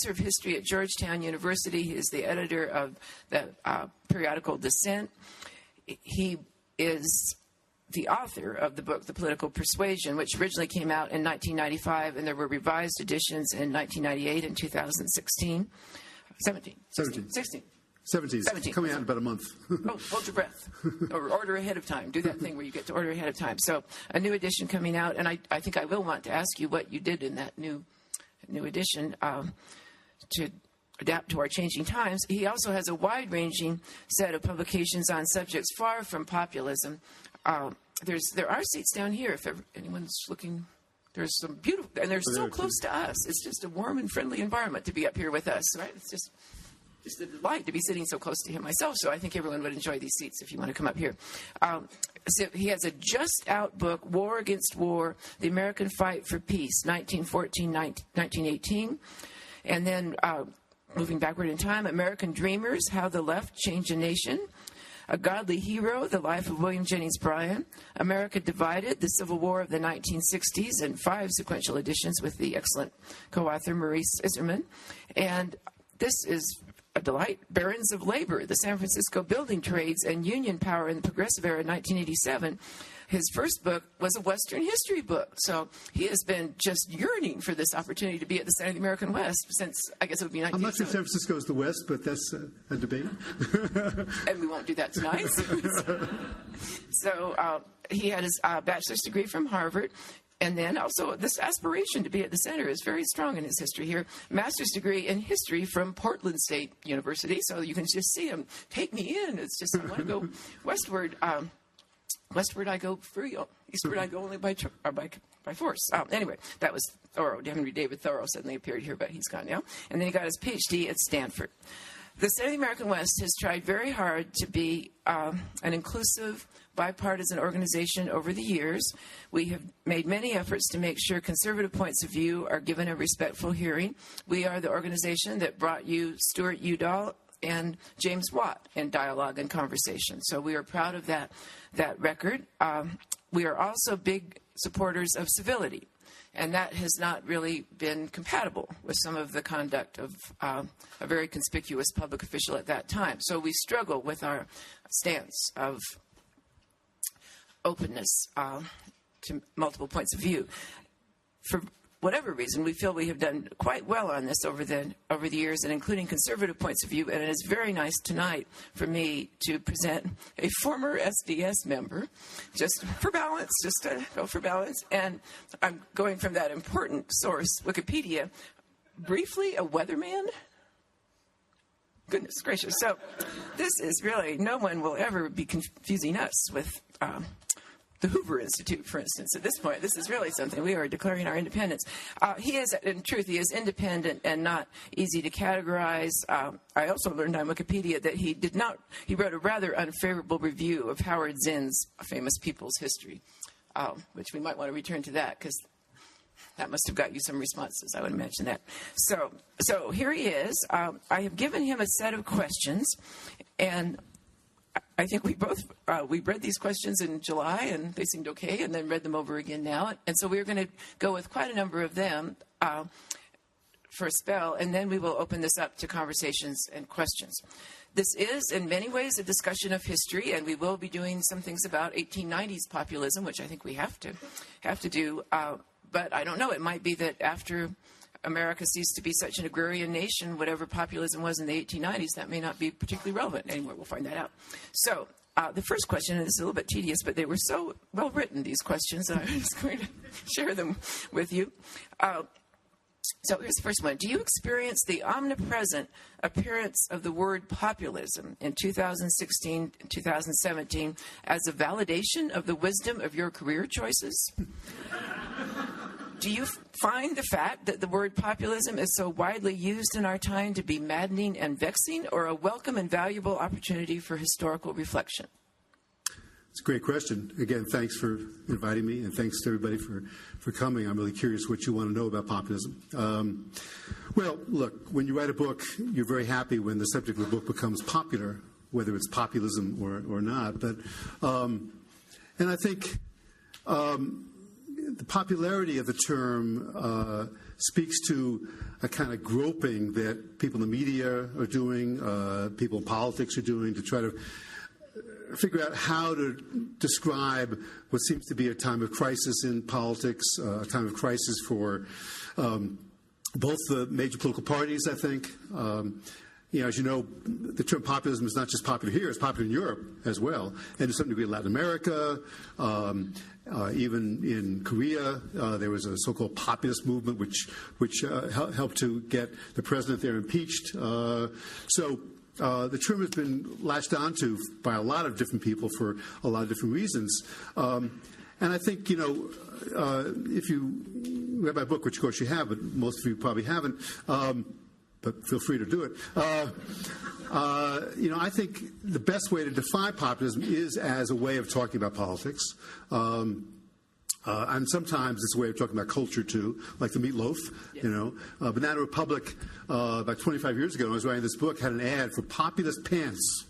of history at Georgetown University. He is the editor of the periodical Dissent. He is the author of the book, The Political Persuasion, which originally came out in 1995, and there were revised editions in 1998 and 2016. 17. 17. Coming out in about a month. Oh, hold your breath. Or order ahead of time. Do that thing where you get to order ahead of time. So a new edition coming out, and I think I will want to ask you what you did in that new edition to adapt to our changing times. He also has a wide-ranging set of publications on subjects far from populism. There are seats down here if anyone's looking. There's some beautiful, and they're so close to us. It's just a warm and friendly environment to be up here with us, right? It's just a delight to be sitting so close to him myself, so I think everyone would enjoy these seats if you want to come up here. So he has a just-out book, War Against War, The American Fight for Peace, 1914-1918. And then, moving backward in time, American Dreamers, How the Left Changed a Nation. A Godly Hero, The Life of William Jennings Bryan. America Divided, The Civil War of the 1960s, and 5 sequential editions with the excellent co-author Maurice Isserman. And this is a delight. Barons of Labor, The San Francisco Building Trades and Union Power in the Progressive Era, 1987. His first book was a Western history book, so he has been just yearning for this opportunity to be at the Center of the American West since, I guess it would be 1987. I'm not sure San Francisco is the West, but that's a debate. And we won't do that tonight. So he had his bachelor's degree from Harvard. And then also this aspiration to be at the center is very strong in his history here. Master's degree in history from Portland State University. So you can just see him, take me in. It's just, I want to go westward. Westward I go free. Eastward I go only by force. Anyway, that was Thoreau. Henry David Thoreau suddenly appeared here, but he's gone now. And then he got his PhD at Stanford. The Center of the American West has tried very hard to be an inclusive, bipartisan organization over the years. We have made many efforts to make sure conservative points of view are given a respectful hearing. We are the organization that brought you Stuart Udall and James Watt in dialogue and conversation. So we are proud of that record. We are also big supporters of civility, and that has not really been compatible with some of the conduct of a very conspicuous public official at that time. So we struggle with our stance of openness to multiple points of view. For whatever reason, we feel we have done quite well on this over the years, and including conservative points of view. And it is very nice tonight for me to present a former SDS member, just for balance, just to go for balance. And I'm going from that important source, Wikipedia, briefly a weatherman. Goodness gracious. So this is really, no one will ever be confusing us with the Hoover Institute, for instance. At this point, this is really something. We are declaring our independence. He is, in truth, he is independent and not easy to categorize. I also learned on Wikipedia that he wrote a rather unfavorable review of Howard Zinn's Famous People's History, which we might want to return to that, because that must have got you some responses, I would imagine that. So here he is. I have given him a set of questions, and I think we read these questions in July, and they seemed okay, and then read them over again now. And so we're going to go with quite a number of them for a spell, and then we will open this up to conversations and questions. This is, in many ways, a discussion of history, and we will be doing some things about 1890s populism, which I think we have to do. But I don't know. It might be that after America ceased to be such an agrarian nation, whatever populism was in the 1890s, that may not be particularly relevant anymore. We'll find that out. So the first question, and this is a little bit tedious, but they were so well written, these questions, and I'm just going to share them with you. So here's the first one. Do you experience the omnipresent appearance of the word populism in 2016 and 2017 as a validation of the wisdom of your career choices? Do you find the fact that the word populism is so widely used in our time to be maddening and vexing, or a welcome and valuable opportunity for historical reflection? It's a great question. Again, thanks for inviting me, and thanks to everybody for coming. I'm really curious what you want to know about populism. Well, look, when you write a book, you're very happy when the subject of the book becomes popular, whether it's populism or not. But and I think the popularity of the term speaks to a kind of groping that people in the media are doing, people in politics are doing, to try to figure out how to describe what seems to be a time of crisis in politics, a time of crisis for both the major political parties, I think. As you know, the term populism is not just popular here, it's popular in Europe as well, and to some degree in Latin America. Even in Korea, there was a so-called populist movement which helped to get the president there impeached. So the term has been latched onto by a lot of different people for a lot of different reasons. And I think, if you read my book, which of course you have, but most of you probably haven't, but feel free to do it. I think the best way to define populism is as a way of talking about politics. And sometimes it's a way of talking about culture, too, like the meatloaf, Banana Republic, about 25 years ago, when I was writing this book, had an ad for populist pants,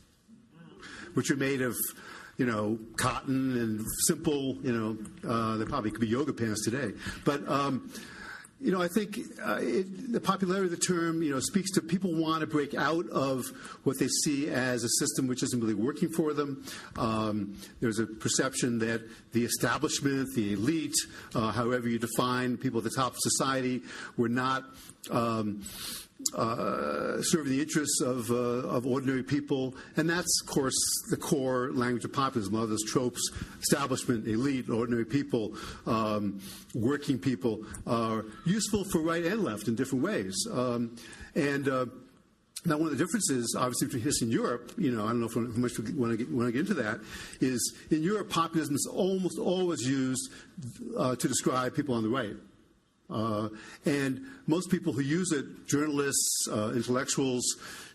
which are made of, cotton and simple, they probably could be yoga pants today. But, I think the popularity of the term, speaks to people want to break out of what they see as a system which isn't really working for them. There's a perception that the establishment, the elite, however you define people at the top of society, were not serving the interests of ordinary people, and that's, of course, the core language of populism. A lot of those tropes, establishment, elite, ordinary people, working people, are useful for right and left in different ways. Now, one of the differences, obviously, between history and Europe, I don't know how much we want to get into that, is in Europe, populism is almost always used to describe people on the right. And most people who use it, journalists, intellectuals,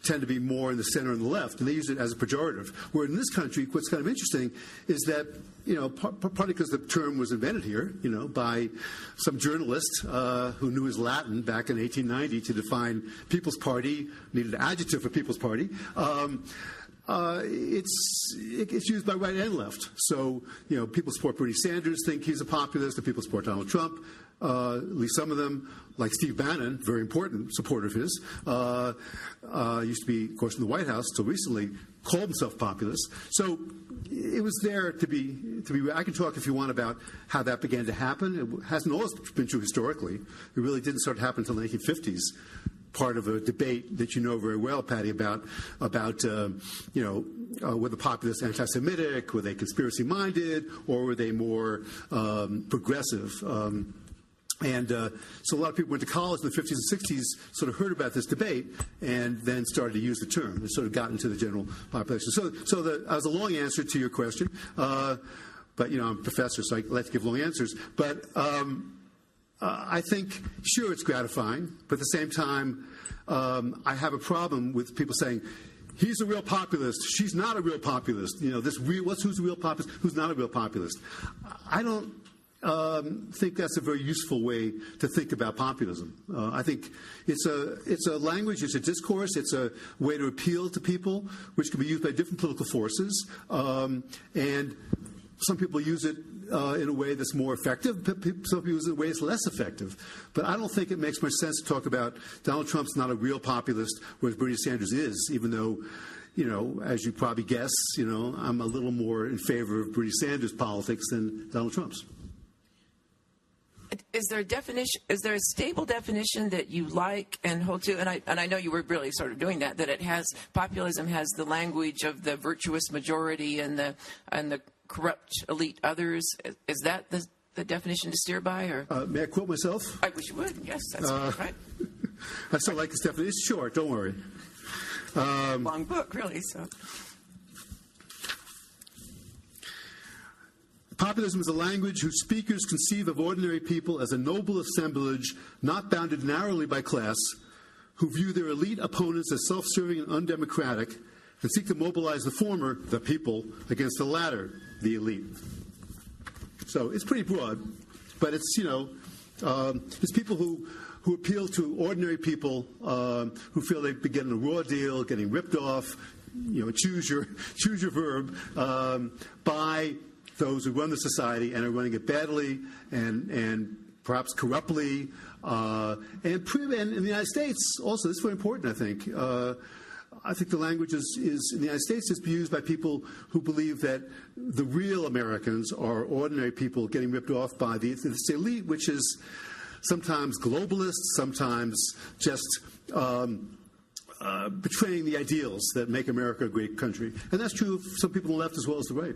tend to be more in the center and the left, and they use it as a pejorative. Where in this country, what's kind of interesting is that, partly because the term was invented here, by some journalist who knew his Latin back in 1890 to define People's Party, needed an adjective for People's Party. It's used by right and left. So, people support Bernie Sanders, think he's a populist, and people support Donald Trump. At least some of them, like Steve Bannon, very important supporter of his, used to be, of course, in the White House until recently, called himself populist. So it was there to be. I can talk if you want about how that began to happen. It hasn't always been true historically. It really didn't start to happen until the 1950s. Part of a debate that you know very well, Patty, about were the populists anti-Semitic, were they conspiracy-minded, or were they more progressive? So a lot of people went to college in the 50s and 60s, sort of heard about this debate, and then started to use the term. It sort of got into the general population. So that was a long answer to your question, but I'm a professor, so I like to give long answers. But I think, sure, it's gratifying, but at the same time, I have a problem with people saying, he's a real populist, she's not a real populist. Who's a real populist, who's not a real populist? I don't think that's a very useful way to think about populism. I think it's a language, it's a discourse, it's a way to appeal to people, which can be used by different political forces, and some people use it in a way that's more effective. Some people use it in a way that's less effective. But I don't think it makes much sense to talk about Donald Trump's not a real populist, whereas Bernie Sanders is, even though, as you probably guess, I'm a little more in favor of Bernie Sanders' politics than Donald Trump's. Is there a stable definition that you like and hold to? And I know you were really sort of doing that populism has the language of the virtuous majority and the corrupt elite others. Is that the definition to steer by? Or may I quote myself? I wish you would. Yes, that's right. I still like this definition. It's short, don't worry. Long book, really. So. Populism is a language whose speakers conceive of ordinary people as a noble assemblage not bounded narrowly by class, who view their elite opponents as self-serving and undemocratic, and seek to mobilize the former, the people, against the latter, the elite. So it's pretty broad, but it's, it's people who appeal to ordinary people who feel they've been getting a raw deal, getting ripped off, choose your verb, by those who run the society and are running it badly and perhaps corruptly. And in the United States, also, this is very important, I think. I think the language is in the United States is used by people who believe that the real Americans are ordinary people getting ripped off by this elite, which is sometimes globalist, sometimes just betraying the ideals that make America a great country. And that's true of some people on the left as well as the right.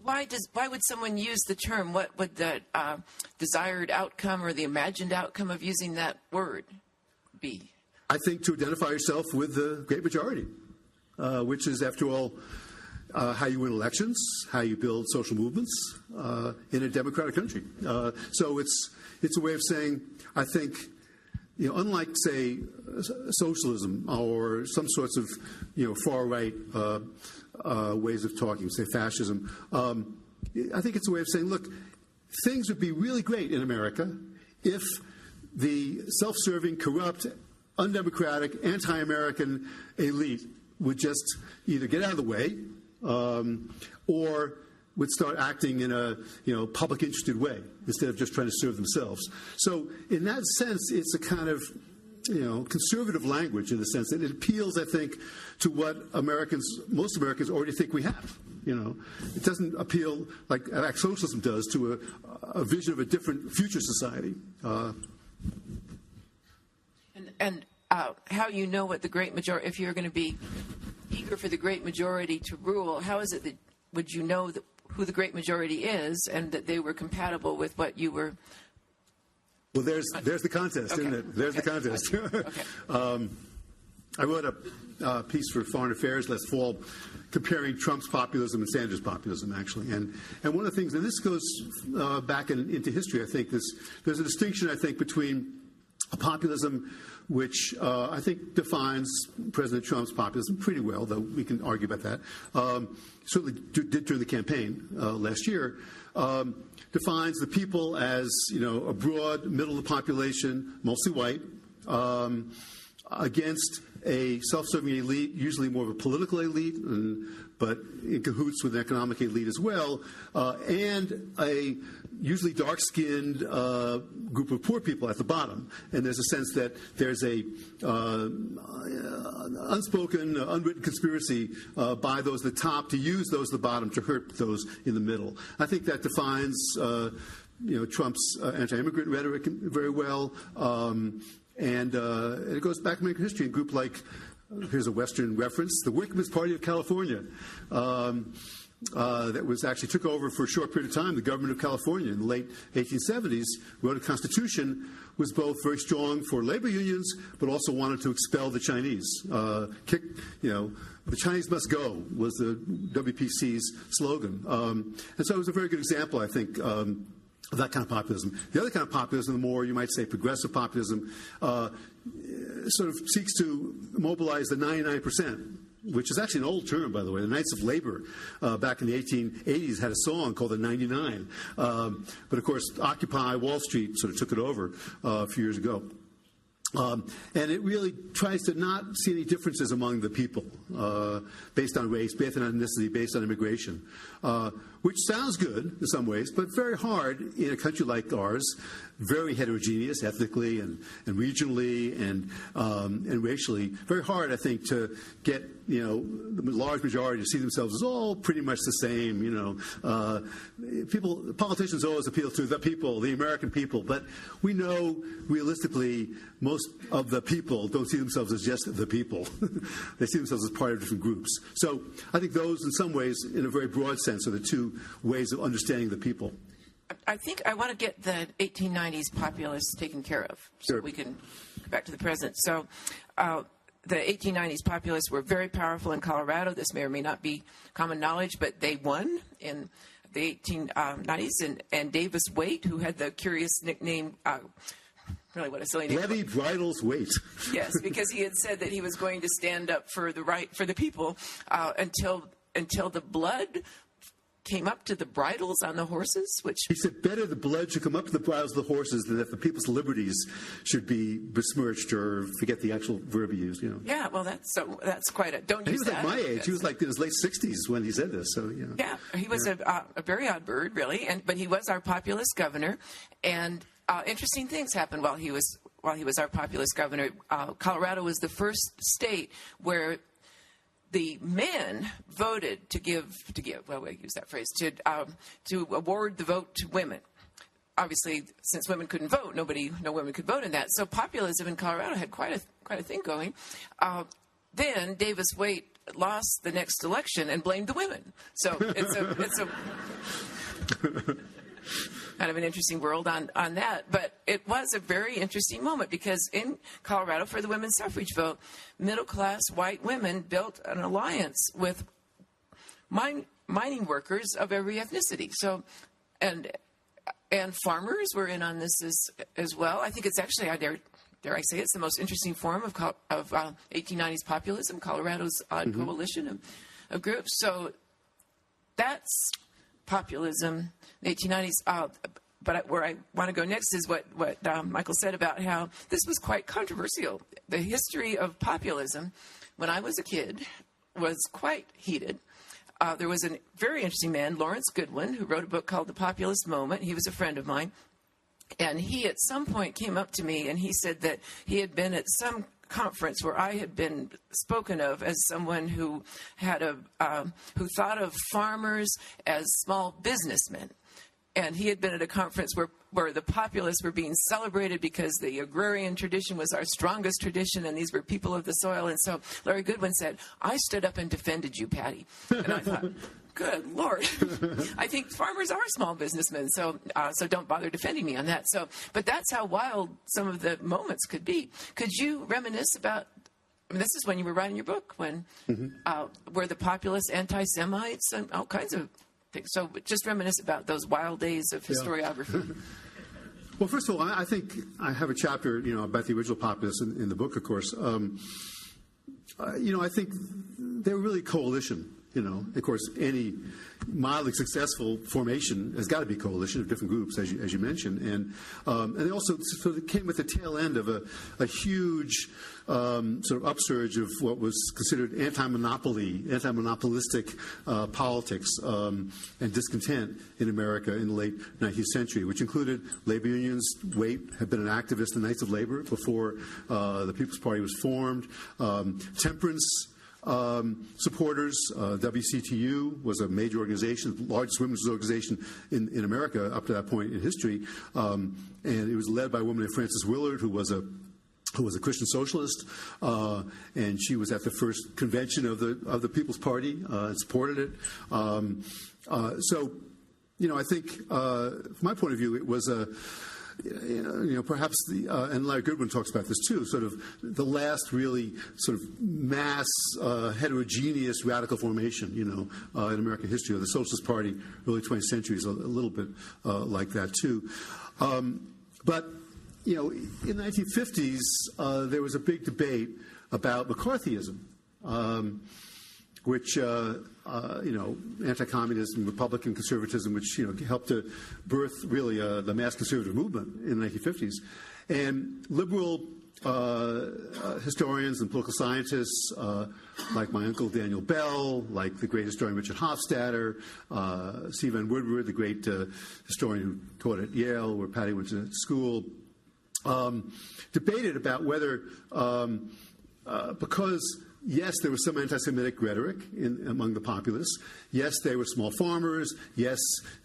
Why would someone use the term? What would the desired outcome or the imagined outcome of using that word be? I think to identify yourself with the great majority, which is, after all, how you win elections, how you build social movements in a democratic country. So it's a way of saying, I think, unlike, say, socialism or some sorts of, far right ways of talking, say fascism, I think it's a way of saying, look, things would be really great in America if the self-serving, corrupt, undemocratic, anti-American elite would just either get out of the way or would start acting in a public interested way instead of just trying to serve themselves. So in that sense, it's a kind of conservative language in the sense that it appeals, I think, to what most Americans already think we have. It doesn't appeal like socialism does to a vision of a different future society. And how what the great majority, if you're going to be eager for the great majority to rule, how is it that would you know who the great majority is and that they were compatible with what you were? Well, there's the contest, isn't it? There's the contest. Okay. I wrote a piece for Foreign Affairs last fall comparing Trump's populism and Sanders' populism, actually. And one of the things, and this goes back into history, I think, there's a distinction, I think, between a populism which I think defines President Trump's populism pretty well, though we can argue about that. Certainly did during the campaign last year. Defines the people as, a broad middle of the population, mostly white, against a self-serving elite, usually more of a political elite, but in cahoots with an economic elite as well, and a usually dark-skinned group of poor people at the bottom. And there's a sense that there's a unspoken, unwritten conspiracy by those at the top to use those at the bottom to hurt those in the middle. I think that defines Trump's anti-immigrant rhetoric very well. And it goes back in American history. A group like, here's a Western reference, the Workmen's Party of California, that was actually took over for a short period of time, the government of California in the late 1870s, wrote a constitution, was both very strong for labor unions, but also wanted to expel the Chinese. The Chinese must go was the WPC's slogan. And so it was a very good example, I think, of that kind of populism. The other kind of populism, the more, you might say, progressive populism, sort of seeks to mobilize the 99%, which is actually an old term, by the way. The Knights of Labor back in the 1880s had a song called the 99. But, of course, Occupy Wall Street sort of took it over a few years ago. And it really tries to not see any differences among the people based on race, based on ethnicity, based on immigration, which sounds good in some ways, but very hard in a country like ours, very heterogeneous ethnically and regionally and racially. Very hard, I think, to get the large majority to see themselves as all pretty much the same. Politicians always appeal to the people, the American people, but we know realistically most of the people don't see themselves as just the people. They see themselves as part of different groups. So I think those, in some ways, in a very broad sense, are the two ways of understanding the people. I think I want to get the 1890s populists taken care of so we can go back to the present. So the 1890s populists were very powerful in Colorado. This may or may not be common knowledge, but they won in the 1890s. And Davis Waite, who had the curious nickname, really what a silly name. Levy Bridles Waite. Yes, because he had said that he was going to stand up for the right for the people until the blood came up to the bridles on the horses, which... He said, better the blood should come up to the bridles of the horses than that the people's liberties should be besmirched, or forget the actual verb he used, Yeah, well, that's quite a... Don't use that. He was like my age. He was like in his late 60s when he said this, so, Yeah, he was a very odd bird, really, but he was our populist governor, and interesting things happened while he was our populist governor. Colorado was the first state where the men voted to give. Well, we use that phrase to award the vote to women. Obviously, since women couldn't vote, no women could vote in that. So populism in Colorado had quite a thing going. Then Davis Waite lost the next election and blamed the women. So it's a kind of an interesting world on that. But it was a very interesting moment because in Colorado, for the women's suffrage vote, middle-class white women built an alliance with mining workers of every ethnicity. So, and farmers were in on this as well. I think it's actually, dare I say, it's the most interesting form of 1890s populism, Colorado's odd coalition of groups. So that's populism, the 1890s. But where I want to go next is what Michael said about how this was quite controversial. The history of populism, when I was a kid, was quite heated. There was a very interesting man, Lawrence Goodwin, who wrote a book called The Populist Moment. He was a friend of mine. And he at some point came up to me and he said that he had been at some conference where I had been spoken of as someone who had who thought of farmers as small businessmen. And he had been at a conference where the populists were being celebrated because the agrarian tradition was our strongest tradition, and these were people of the soil. And so Larry Goodwin said, I stood up and defended you, Patty. And I thought, good Lord, I think farmers are small businessmen, so don't bother defending me on that. But that's how wild some of the moments could be. Could you reminisce about, this is when you were writing your book, when were the populists anti-Semites and all kinds of things. So just reminisce about those wild days of historiography. Well, first of all, I think I have a chapter, about the original populists in the book, of course. I think they were really a coalition. Of course, any mildly successful formation has got to be a coalition of different groups, as you mentioned, and they also sort of came with the tail end of a huge sort of upsurge of what was considered anti-monopolistic politics and discontent in America in the late 19th century, which included labor unions. Waite had been an activist in the Knights of Labor before the People's Party was formed. Temperance supporters, WCTU was a major organization, the largest women's organization in America up to that point in history, and it was led by a woman named Frances Willard, who was a Christian socialist, and she was at the first convention of the People's Party and supported it. So, I think from my point of view, it was perhaps and Larry Goodwin talks about this too, sort of the last really sort of mass heterogeneous radical formation, in American history. The Socialist Party, early 20th century, is a little bit like that too. But in the 1950s, there was a big debate about McCarthyism, which, anti-communism, Republican conservatism, which, helped to birth really the mass conservative movement in the 1950s. And liberal historians and political scientists, like my uncle Daniel Bell, like the great historian Richard Hofstadter, C. Van Woodward, the great historian who taught at Yale, where Patty went to school, debated about whether, because yes, there was some anti-Semitic rhetoric among the populists. Yes, they were small farmers. Yes,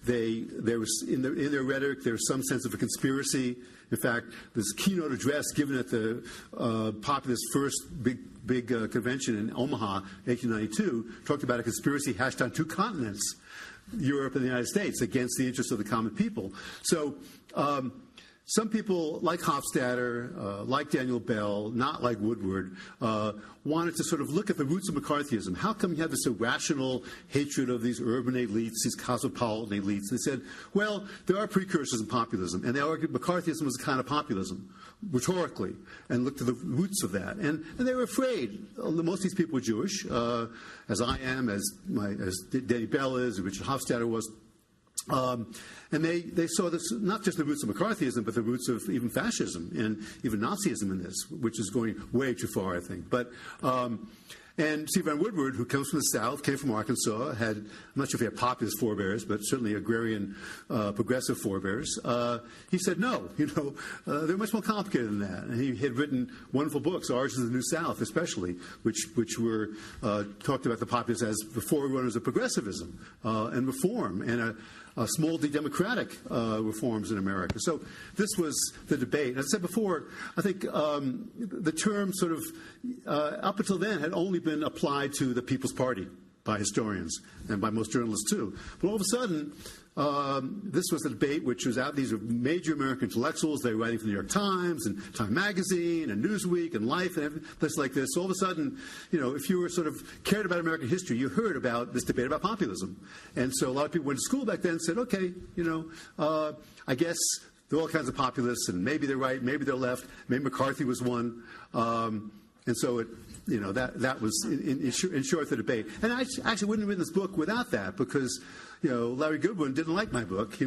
there was in their rhetoric there was some sense of a conspiracy. In fact, this keynote address given at the populist first big convention in Omaha, 1892, talked about a conspiracy hashed on two continents, Europe and the United States, against the interests of the common people. So some people, like Hofstadter, like Daniel Bell, not like Woodward, wanted to sort of look at the roots of McCarthyism. How come you have this irrational hatred of these urban elites, these cosmopolitan elites? They said, well, there are precursors in populism, and they argued McCarthyism was a kind of populism, rhetorically, and looked at the roots of that. And they were afraid. Most of these people were Jewish, as I am, as Danny Bell is, and Richard Hofstadter was. And they saw this, not just the roots of McCarthyism, but the roots of even fascism and even Nazism in this, which is going way too far, I think. But and C. Van Woodward, who comes from the South, came from Arkansas, I'm not sure if he had populist forebears, but certainly agrarian progressive forebears. He said, no, they're much more complicated than that. And he had written wonderful books, Origins of the New South especially, which were talked about the populists as the forerunners of progressivism and reform and small d democratic reforms in America. So this was the debate. As I said before, I think the term sort of, up until then, had only been applied to the People's Party by historians and by most journalists too. But all of a sudden, this was a debate which was out. These are major American intellectuals. They were writing for the New York Times and Time Magazine and Newsweek and Life and places like this. So all of a sudden, if you were sort of cared about American history, you heard about this debate about populism. And so a lot of people went to school back then and said, okay, I guess there are all kinds of populists, and maybe they're right, maybe they're left, maybe McCarthy was one. And so that was in short the debate. And I actually wouldn't have written this book without that, because Larry Goodwin didn't like my book,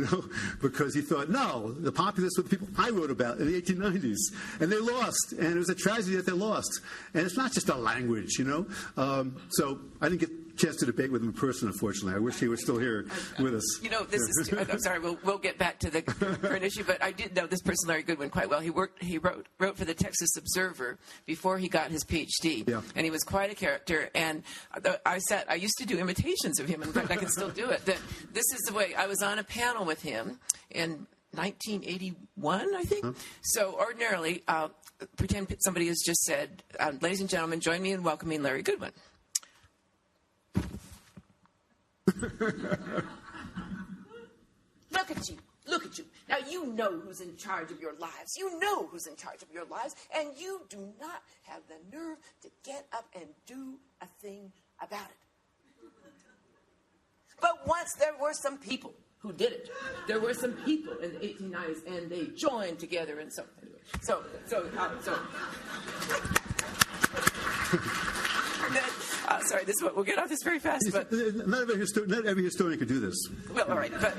because he thought, no, the populists were the people I wrote about in the 1890s, and they lost, and it was a tragedy that they lost. And it's not just a language, So I didn't get a chance to debate with him in person, unfortunately. I wish he was still here with us. This is. I'm sorry. We'll get back to the current issue, but I did know this person, Larry Goodwin, quite well. He wrote for the Texas Observer before he got his PhD, and he was quite a character. And I used to do imitations of him. In fact, I can still do it. This is the way. I was on a panel with him in 1981, I think. So ordinarily, pretend somebody has just said, ladies and gentlemen, join me in welcoming Larry Goodwin. Look at you. Look at you. Now you know who's in charge of your lives. You know who's in charge of your lives, and you do not have the nerve to get up and do a thing about it. But once there were some people who did it. There were some people in the 1890s, and they joined together, and so anyway. Sorry, this is what we'll get off this very fast. But not every historian could do this. Well, all right, but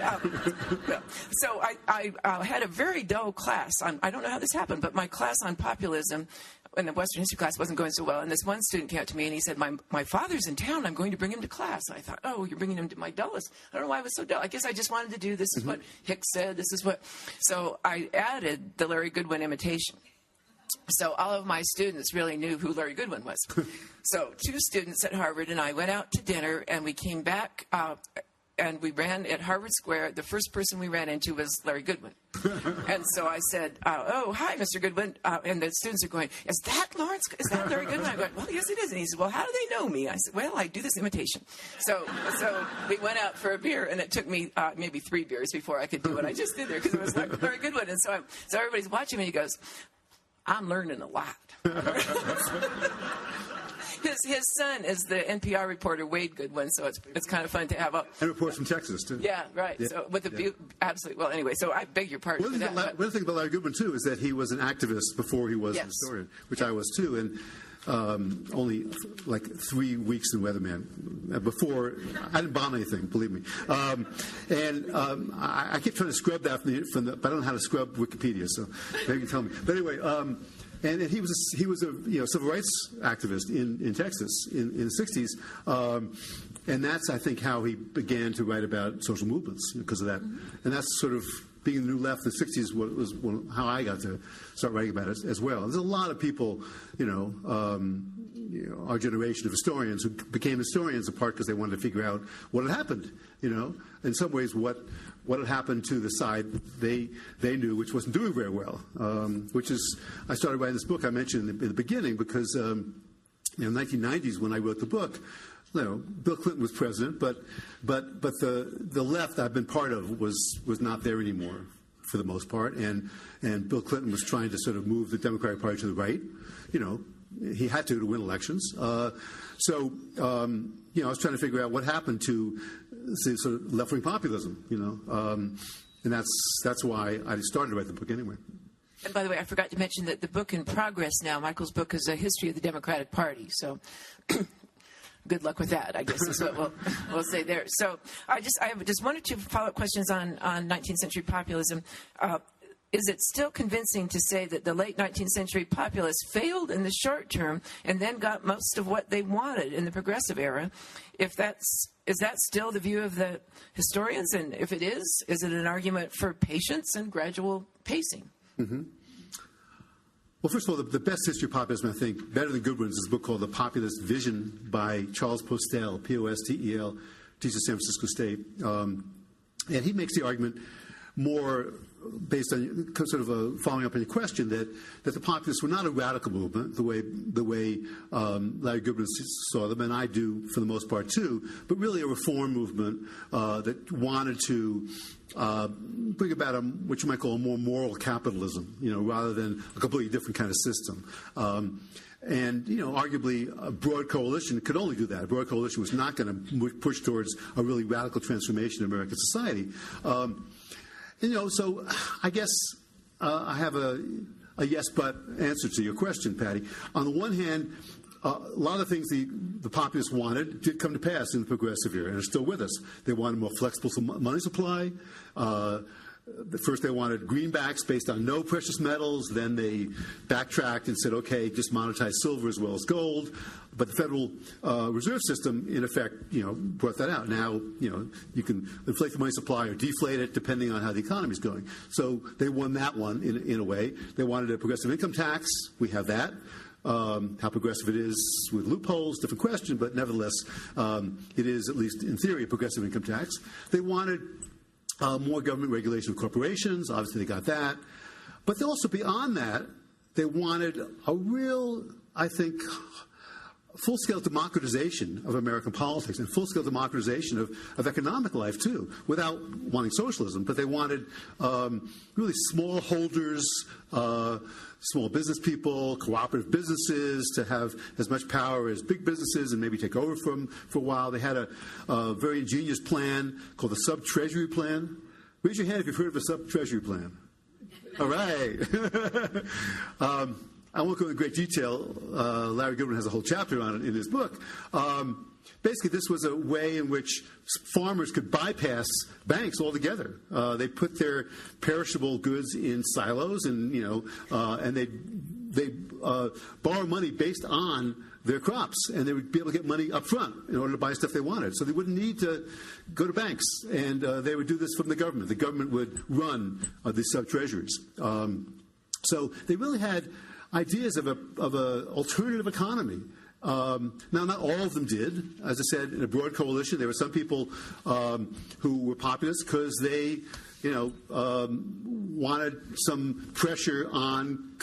so I had a very dull class on. I don't know how this happened, but my class on populism in the Western history class wasn't going so well. And this one student came up to me and he said, "My father's in town. I'm going to bring him to class." And I thought, "Oh, you're bringing him to my dullest." I don't know why I was so dull. I guess I just wanted to do this. Is what Hicks said. This is what. So I added the Larry Goodwin imitation. So all of my students really knew who Larry Goodwin was. So 2 students at Harvard and I went out to dinner, and we came back, and we ran at Harvard Square. The first person we ran into was Larry Goodwin. And so I said, "Oh, hi, Mr. Goodwin." And the students are going, "Is that Lawrence? Is that Larry Goodwin?" I'm going, "Well, yes, it is." And he said, "Well, how do they know me?" I said, "Well, I do this imitation." So we went out for a beer, and it took me maybe 3 beers before I could do what I just did there, because it was Larry Goodwin. And so everybody's watching me, and he goes, "I'm learning a lot." His son is the NPR reporter Wade Goodwin, so it's kind of fun to have and reports from Texas too. Yeah, right. Yeah. So with the absolutely. Well, anyway, so I beg your pardon for that. One thing about Larry Goodwin too is that he was an activist before he was a historian, which I was too, and only like 3 weeks in Weatherman. Before, I didn't bomb anything, believe me. I keep trying to scrub that from the, but I don't know how to scrub Wikipedia, so maybe you can tell me. But anyway. And he was a civil rights activist in Texas in the 60s, and that's, I think, how he began to write about social movements because of that. And that's sort of being in the New Left in the 60s was how I got to start writing about it as well. There's a lot of people, our generation of historians who became historians in part because they wanted to figure out what had happened. In some ways, what had happened to the side they knew, which wasn't doing very well. Which is, I started writing this book I mentioned in the beginning because, in the 1990s when I wrote the book, Bill Clinton was president, but the left I've been part of was not there anymore for the most part, and Bill Clinton was trying to sort of move the Democratic Party to the right. He had to win elections. I was trying to figure out what happened to the sort of left-wing populism, and that's why I started to write the book anyway. And by the way, I forgot to mention that the book in progress now, Michael's book, is a history of the Democratic Party. So good luck with that, I guess is what we'll say there. So I have just one or two follow-up questions on 19th century populism. Is it still convincing to say that the late 19th century populists failed in the short term and then got most of what they wanted in the progressive era? Is that still the view of the historians? And if it is it an argument for patience and gradual pacing? Mm-hmm. Well, first of all, the best history of populism, I think, better than Goodwin's, is a book called The Populist Vision by Charles Postel, Postel, teaches at San Francisco State. And he makes the argument more based on sort of following up on your question that the populists were not a radical movement the way Larry Goodwin saw them, and I do for the most part too, but really a reform movement that wanted to bring about what you might call a more moral capitalism, rather than a completely different kind of system. And, arguably a broad coalition could only do that. A broad coalition was not going to push towards a really radical transformation of American society. So I guess I have a yes-but answer to your question, Patty. On the one hand, a lot of the things the populists wanted did come to pass in the progressive era and are still with us. They wanted more flexible money supply. First, they wanted greenbacks based on no precious metals. Then they backtracked and said, okay, just monetize silver as well as gold. But the Federal Reserve System, in effect, brought that out. Now, you can inflate the money supply or deflate it depending on how the economy is going. So they won that one in a way. They wanted a progressive income tax. We have that. How progressive it is with loopholes, different question, but nevertheless, it is, at least in theory, a progressive income tax. They wanted more government regulation of corporations. Obviously, they got that. But they also, beyond that, they wanted a real, I think, full-scale democratization of American politics and full-scale democratization of economic life, too, without wanting socialism. But they wanted really small holders, small business people, cooperative businesses to have as much power as big businesses and maybe take over for a while. They had a very ingenious plan called the Sub-Treasury Plan. Raise your hand if you've heard of a Sub-Treasury Plan. All right. I won't go into great detail. Larry Goodwin has a whole chapter on it in his book. Basically, this was a way in which farmers could bypass banks altogether. They put their perishable goods in silos, and they borrow money based on their crops, and they would be able to get money up front in order to buy stuff they wanted. So they wouldn't need to go to banks, and they would do this from the government. The government would run these sub-treasuries. So they really had ideas of a alternative economy. Now, not all of them did. As I said, in a broad coalition, there were some people who were populists because they, wanted some pressure on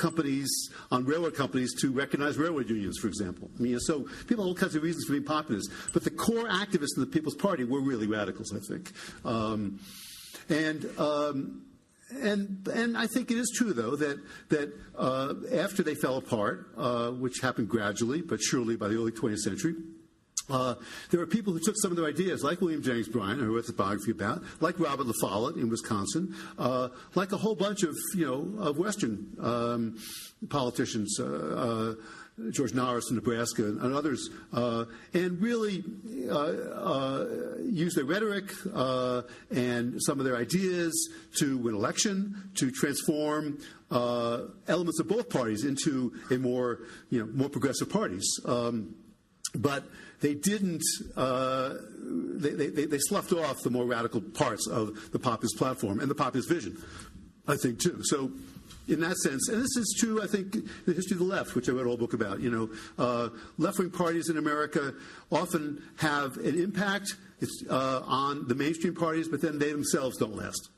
railroad companies to recognize railroad unions, for example. So people have all kinds of reasons for being populist. But the core activists in the People's Party were really radicals, I think. And I think it is true, though, that after they fell apart, which happened gradually but surely by the early 20th century, there were people who took some of their ideas, like William Jennings Bryan, who I wrote a biography about, like Robert La Follette in Wisconsin, like a whole bunch of Western politicians, George Norris in Nebraska and others, and really use their rhetoric and some of their ideas to win election, to transform elements of both parties into a more progressive parties. But they didn't. They sloughed off the more radical parts of the populist platform and the populist vision, I think, too. So, in that sense, and this is true, I think, in the history of the left, which I wrote a whole book about. Left-wing parties in America often have an impact on the mainstream parties, but then they themselves don't last.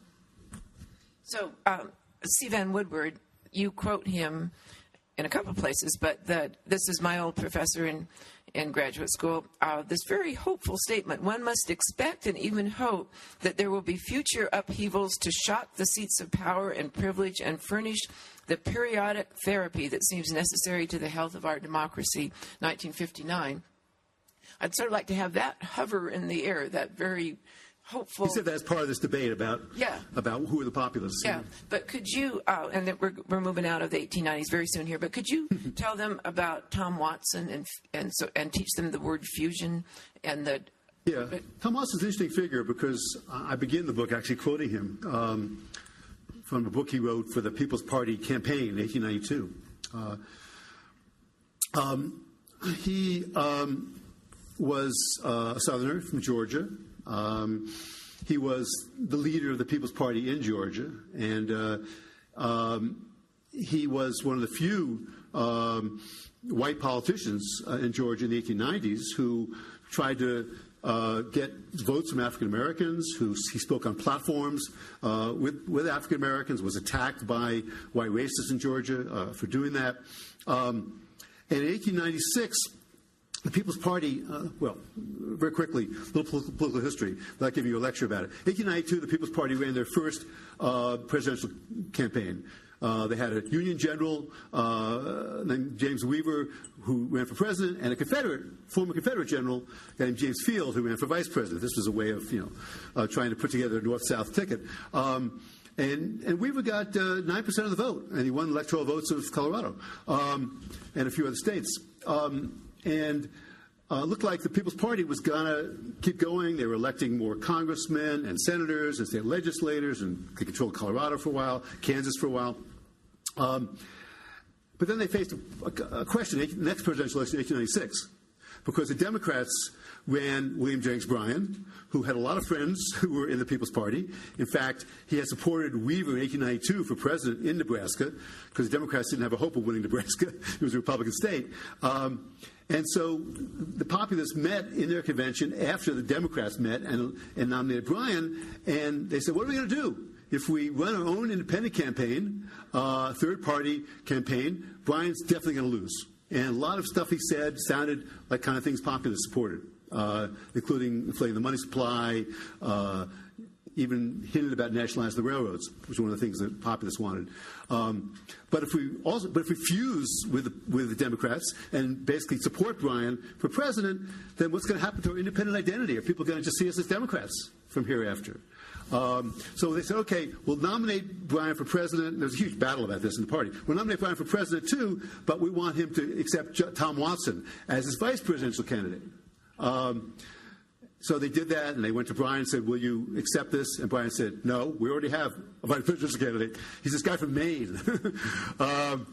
So, C. Vann Woodward, you quote him in a couple of places, but this is my old professor in graduate school, this very hopeful statement: one must expect and even hope that there will be future upheavals to shock the seats of power and privilege and furnish the periodic therapy that seems necessary to the health of our democracy. 1959. I'd sort of like to have that hover in the air, that very hopeful. He said that as part of this debate about who are the populists. Yeah, but could you, and then we're moving out of the 1890s very soon here, but could you tell them about Tom Watson and teach them the word fusion and the... Yeah, Tom Watson's an interesting figure because I begin the book actually quoting him from a book he wrote for the People's Party campaign in 1892. He was a Southerner from Georgia. He was the leader of the People's Party in Georgia, and he was one of the few white politicians in Georgia in the 1890s who tried to get votes from African Americans. He spoke on platforms with African Americans, was attacked by white racists in Georgia for doing that. And in 1896, the People's Party, very quickly, a little political history, without giving you a lecture about it. 1892, the People's Party ran their first presidential campaign. They had a Union general named James Weaver, who ran for president, and a former Confederate general named James Field, who ran for vice president. This was a way of, trying to put together a North-South ticket. And Weaver got 9% of the vote, and he won electoral votes of Colorado and a few other states. Looked like the People's Party was going to keep going. They were electing more congressmen and senators and state legislators, and they controlled Colorado for a while, Kansas for a while. But then they faced a question, the next presidential election in 1896, because the Democrats ran William Jennings Bryan, who had a lot of friends who were in the People's Party. In fact, he had supported Weaver in 1892 for president in Nebraska, because the Democrats didn't have a hope of winning Nebraska. It was a Republican state. And so the populists met in their convention after the Democrats met and nominated Bryan, and they said, what are we going to do? If we run our own independent campaign, third-party campaign, Bryan's definitely going to lose. And a lot of stuff he said sounded like kind of things populists supported, including inflating the money supply, even hinted about nationalizing the railroads, which was one of the things that populists wanted. But if we fuse with the Democrats and basically support Bryan for president, then what's going to happen to our independent identity? Are people going to just see us as Democrats from hereafter? So they said, okay, we'll nominate Bryan for president. There's a huge battle about this in the party. We'll nominate Bryan for president, too, but we want him to accept Tom Watson as his vice presidential candidate. So they did that, and they went to Bryan and said, will you accept this? And Bryan said, no, we already have a vice presidential candidate. He's this guy from Maine. So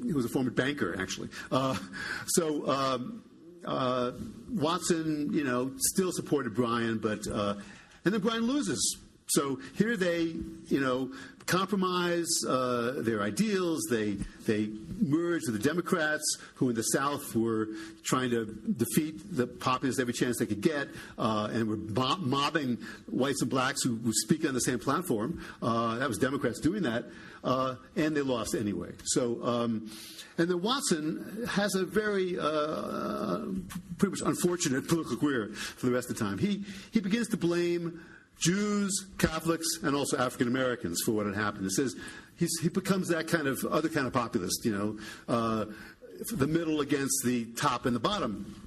he was a former banker, actually. Watson, still supported Bryan, but and then Bryan loses. So here they, compromise their ideals. They merge with the Democrats, who in the South were trying to defeat the populists every chance they could get, and were mobbing whites and blacks who were speaking on the same platform. That was Democrats doing that, and they lost anyway. So. And then Watson has a very pretty much unfortunate political career for the rest of the time. He begins to blame Jews, Catholics, and also African Americans for what had happened. It says he becomes that kind of other kind of populist, the middle against the top and the bottom.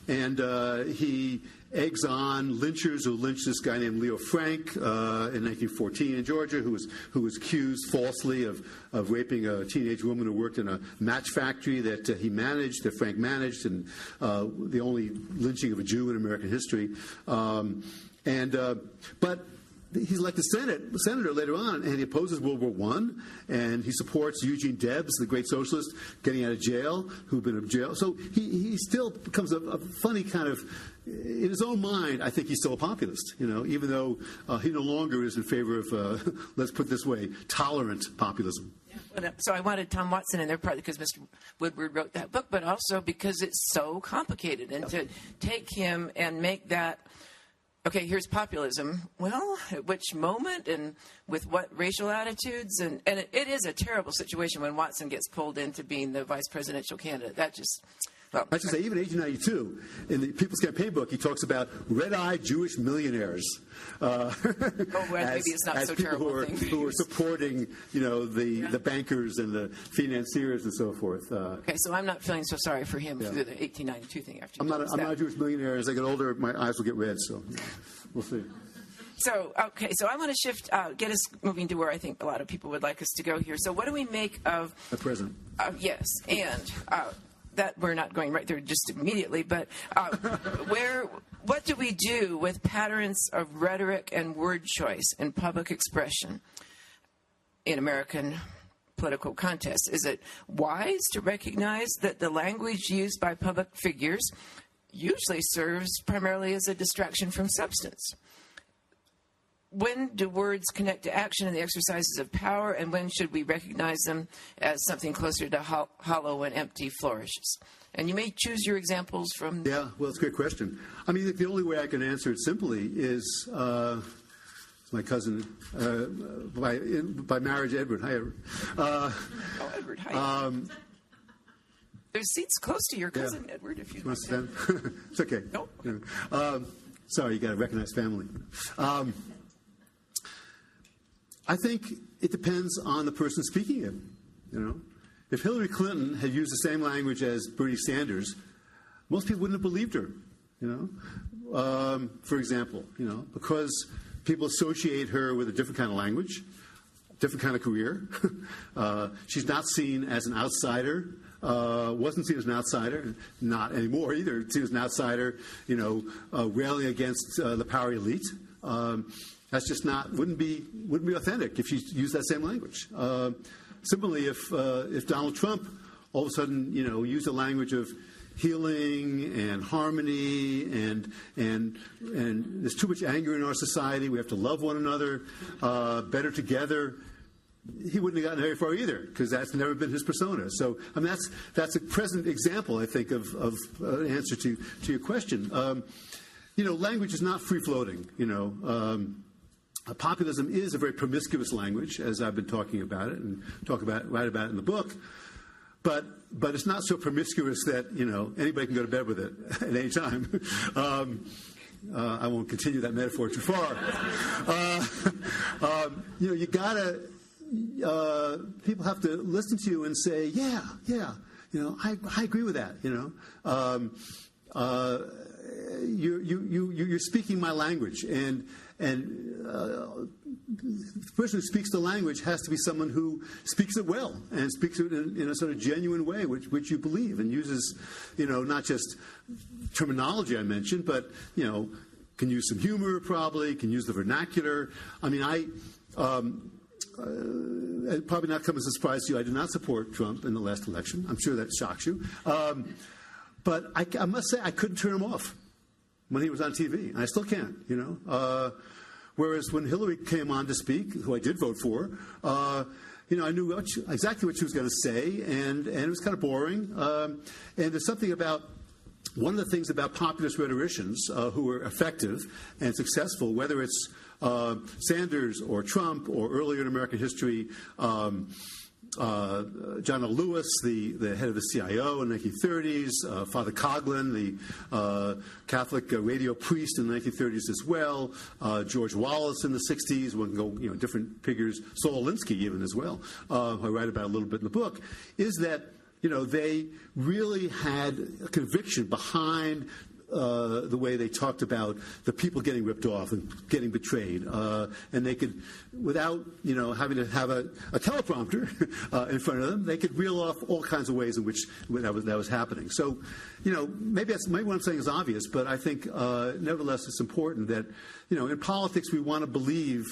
He eggs on lynchers who lynched this guy named Leo Frank in 1914 in Georgia, who was accused falsely of raping a teenage woman who worked in a match factory that Frank managed, and the only lynching of a Jew in American history. But he's elected senator later on, and he opposes World War I, and he supports Eugene Debs, the great socialist, getting out of jail, who'd been in jail. So he still becomes a funny kind of, in his own mind, I think he's still a populist, even though he no longer is in favor of, let's put it this way, tolerant populism. Yeah. So I wanted Tom Watson in there partly because Mr. Woodward wrote that book, but also because it's so complicated, and to take him and make that okay, here's populism. Well, at which moment and with what racial attitudes? And it is a terrible situation when Watson gets pulled into being the vice presidential candidate. That just, well. I should say, even 1892, in the People's Campaign book, he talks about red-eyed Jewish millionaires. Well, maybe it's not as so people terrible who are supporting, the bankers and the financiers and so forth. Okay, so I'm not feeling so sorry for him through the 1892 thing after I'm not a Jewish millionaire. As I get older, my eyes will get red, so we'll see. So I want to shift, get us moving to where I think a lot of people would like us to go here. So what do we make of... The present. Yes, and... that we're not going right there just immediately, but what do we do with patterns of rhetoric and word choice in public expression in American political contests? Is it wise to recognize that the language used by public figures usually serves primarily as a distraction from substance? When do words connect to action in the exercises of power, and when should we recognize them as something closer to hollow and empty flourishes? And you may choose your examples from... Yeah, well, it's a great question. I mean, the only way I can answer it simply is my cousin, by marriage, Edward. Hi, Edward. Edward, hi. There's seats close to your cousin, Edward, if you'd like to. It's okay. No. Sorry, you got to recognize family. I think it depends on the person speaking it. If Hillary Clinton had used the same language as Bernie Sanders, most people wouldn't have believed her. For example, because people associate her with a different kind of language, different kind of career. She's not seen as an outsider. Wasn't seen as an outsider, not anymore either. Seen as an outsider, railing against the power elite. That's just wouldn't be authentic if she used that same language. Similarly, if Donald Trump all of a sudden used a language of healing and harmony and there's too much anger in our society, we have to love one another, better together, he wouldn't have gotten very far either, because that's never been his persona. So, I mean, that's a present example, I think, of an answer to your question. Language is not free-floating. Populism is a very promiscuous language, as I've been talking about it and write about it in the book. But it's not so promiscuous that anybody can go to bed with it at any time. I won't continue that metaphor too far. You gotta. People have to listen to you and say, yeah, I agree with that. You're speaking my language, and the person who speaks the language has to be someone who speaks it well and speaks it in a sort of genuine way, which you believe, and uses, not just terminology I mentioned, but can use some humor, probably can use the vernacular. I mean, it probably not come as a surprise to you. I did not support Trump in the last election. I'm sure that shocks you. But I must say I couldn't turn him off when he was on TV, and I still can't. Whereas when Hillary came on to speak, who I did vote for, I knew exactly what she was going to say, and it was kind of boring. And there's something about one of the things about populist rhetoricians who are effective and successful, whether it's Sanders or Trump or earlier in American history, John L. Lewis, the head of the CIO in the 1930s, Father Coughlin, the Catholic radio priest in the 1930s as well, George Wallace in the 60s, one can go, different figures, Saul Alinsky even as well, who I write about a little bit in the book, is that they really had a conviction behind the way they talked about the people getting ripped off and getting betrayed. And they could, without, having to have a teleprompter in front of them, they could reel off all kinds of ways in which that was happening. So, maybe what I'm saying is obvious, but I think, nevertheless, it's important that, in politics, we want to believe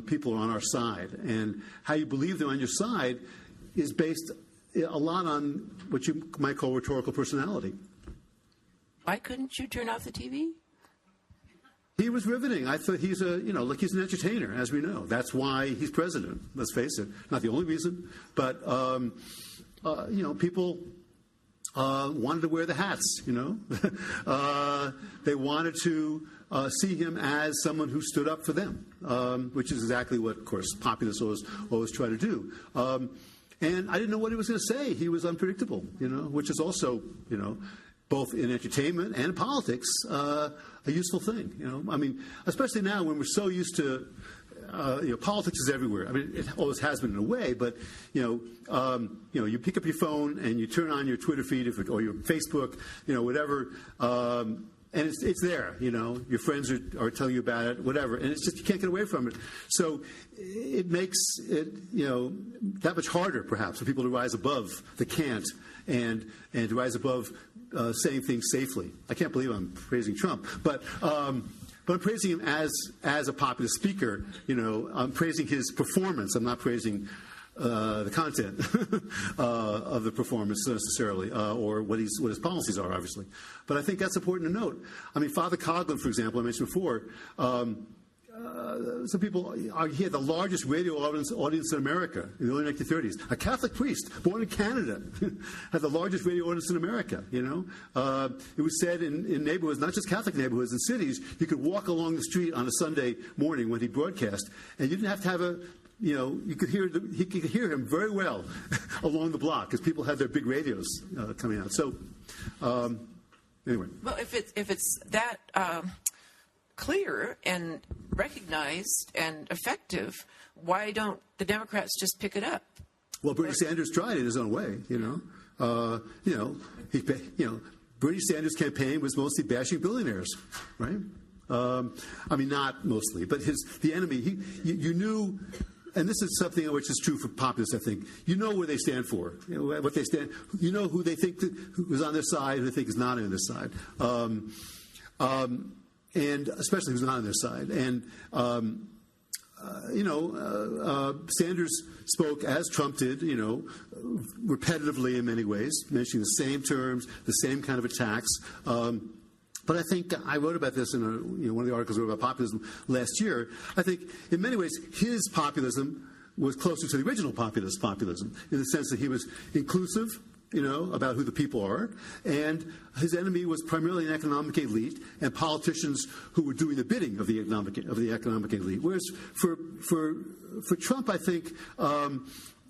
people are on our side. And how you believe they're on your side is based a lot on what you might call rhetorical personality. Why couldn't you turn off the TV? He was riveting. I thought he's he's an entertainer, as we know. That's why he's president. Let's face it. Not the only reason, but people wanted to wear the hats, They wanted to see him as someone who stood up for them, which is exactly what, of course, populists always try to do. And I didn't know what he was going to say. He was unpredictable, which is also, both in entertainment and politics, a useful thing. I mean, especially now when we're so used to, politics is everywhere. I mean, it always has been in a way, but you pick up your phone and you turn on your Twitter feed or your Facebook, whatever, and it's there. Your friends are telling you about it, whatever, and it's just you can't get away from it. So it makes it that much harder, perhaps, for people to rise above the can't and to rise above saying things safely. I can't believe I'm praising Trump, but I'm praising him as a populist speaker. I'm praising his performance. I'm not praising the content of the performance necessarily, or what his policies are, obviously. But I think that's important to note. I mean, Father Coughlin, for example, I mentioned before. Some people argue he had the largest radio audience in America in the early 1930s. A Catholic priest born in Canada had the largest radio audience in America. It was said in neighborhoods, not just Catholic neighborhoods, in cities, you could walk along the street on a Sunday morning when he broadcast, and you didn't have to have he could hear him very well along the block because people had their big radios coming out. So anyway. Well, if it's that clear and recognized and effective, why don't the Democrats just pick it up? Well, Bernie Sanders tried in his own way. Bernie Sanders' campaign was mostly bashing billionaires, right? I mean, not mostly, but the enemy. You knew. And this is something which is true for populists, I think. You know where they stand for, what they stand. You know who they think who is on their side, and who they think is not on their side, and especially who's not on their side. And Sanders spoke as Trump did, repetitively in many ways, mentioning the same terms, the same kind of attacks. But I think I wrote about this in one of the articles I wrote about populism last year. I think in many ways his populism was closer to the original populism in the sense that he was inclusive, about who the people are, and his enemy was primarily an economic elite and politicians who were doing the bidding of the economic elite. Whereas for Trump, I think.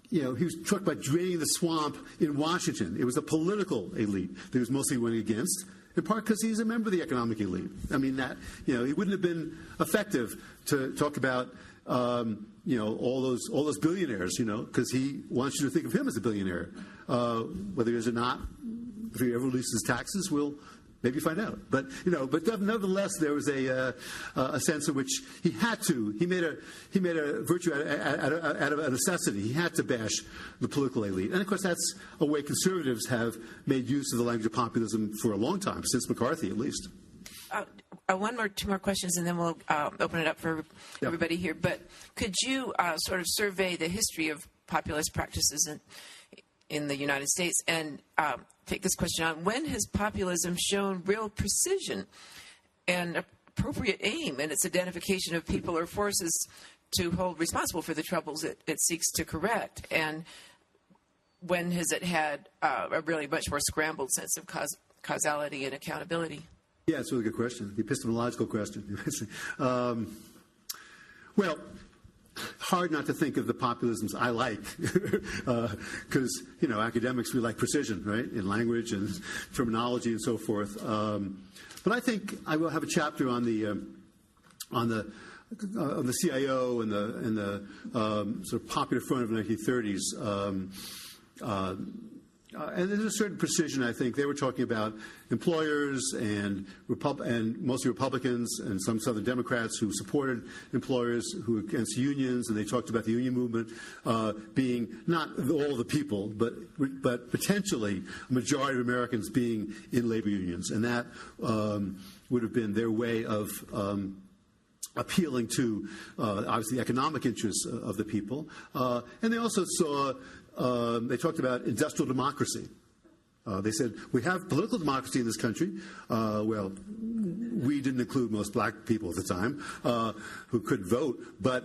He was talking about draining the swamp in Washington. It was a political elite that he was mostly running against, in part because he's a member of the economic elite. I mean, he wouldn't have been effective to talk about, all those billionaires, because he wants you to think of him as a billionaire. Whether he is or not, if he ever releases taxes, we'll maybe find out. But nevertheless, there was a sense in which he had to. He made a virtue out of a necessity. He had to bash the political elite, and of course, that's a way conservatives have made use of the language of populism for a long time, since McCarthy, at least. Two more questions, and then we'll open it up for everybody here. But could you sort of survey the history of populist practices in the United States and take this question on? When has populism shown real precision and appropriate aim in its identification of people or forces to hold responsible for the troubles it seeks to correct? And when has it had a really much more scrambled sense of causality and accountability? Yeah, it's a really good question, the epistemological question. Well, hard not to think of the populisms I like, because academics, we like precision, right, in language and terminology and so forth. But I think I will have a chapter on the CIO and the sort of popular front of the 1930s. And there's a certain precision, I think. They were talking about employers and mostly Republicans and some Southern Democrats who supported employers who were against unions, and they talked about the union movement being not all the people, but potentially a majority of Americans being in labor unions. And that would have been their way of appealing to, obviously, the economic interests of the people. And they also saw... they talked about industrial democracy, They said, we have political democracy in this country. Well, we didn't include most black people at the time who could vote, but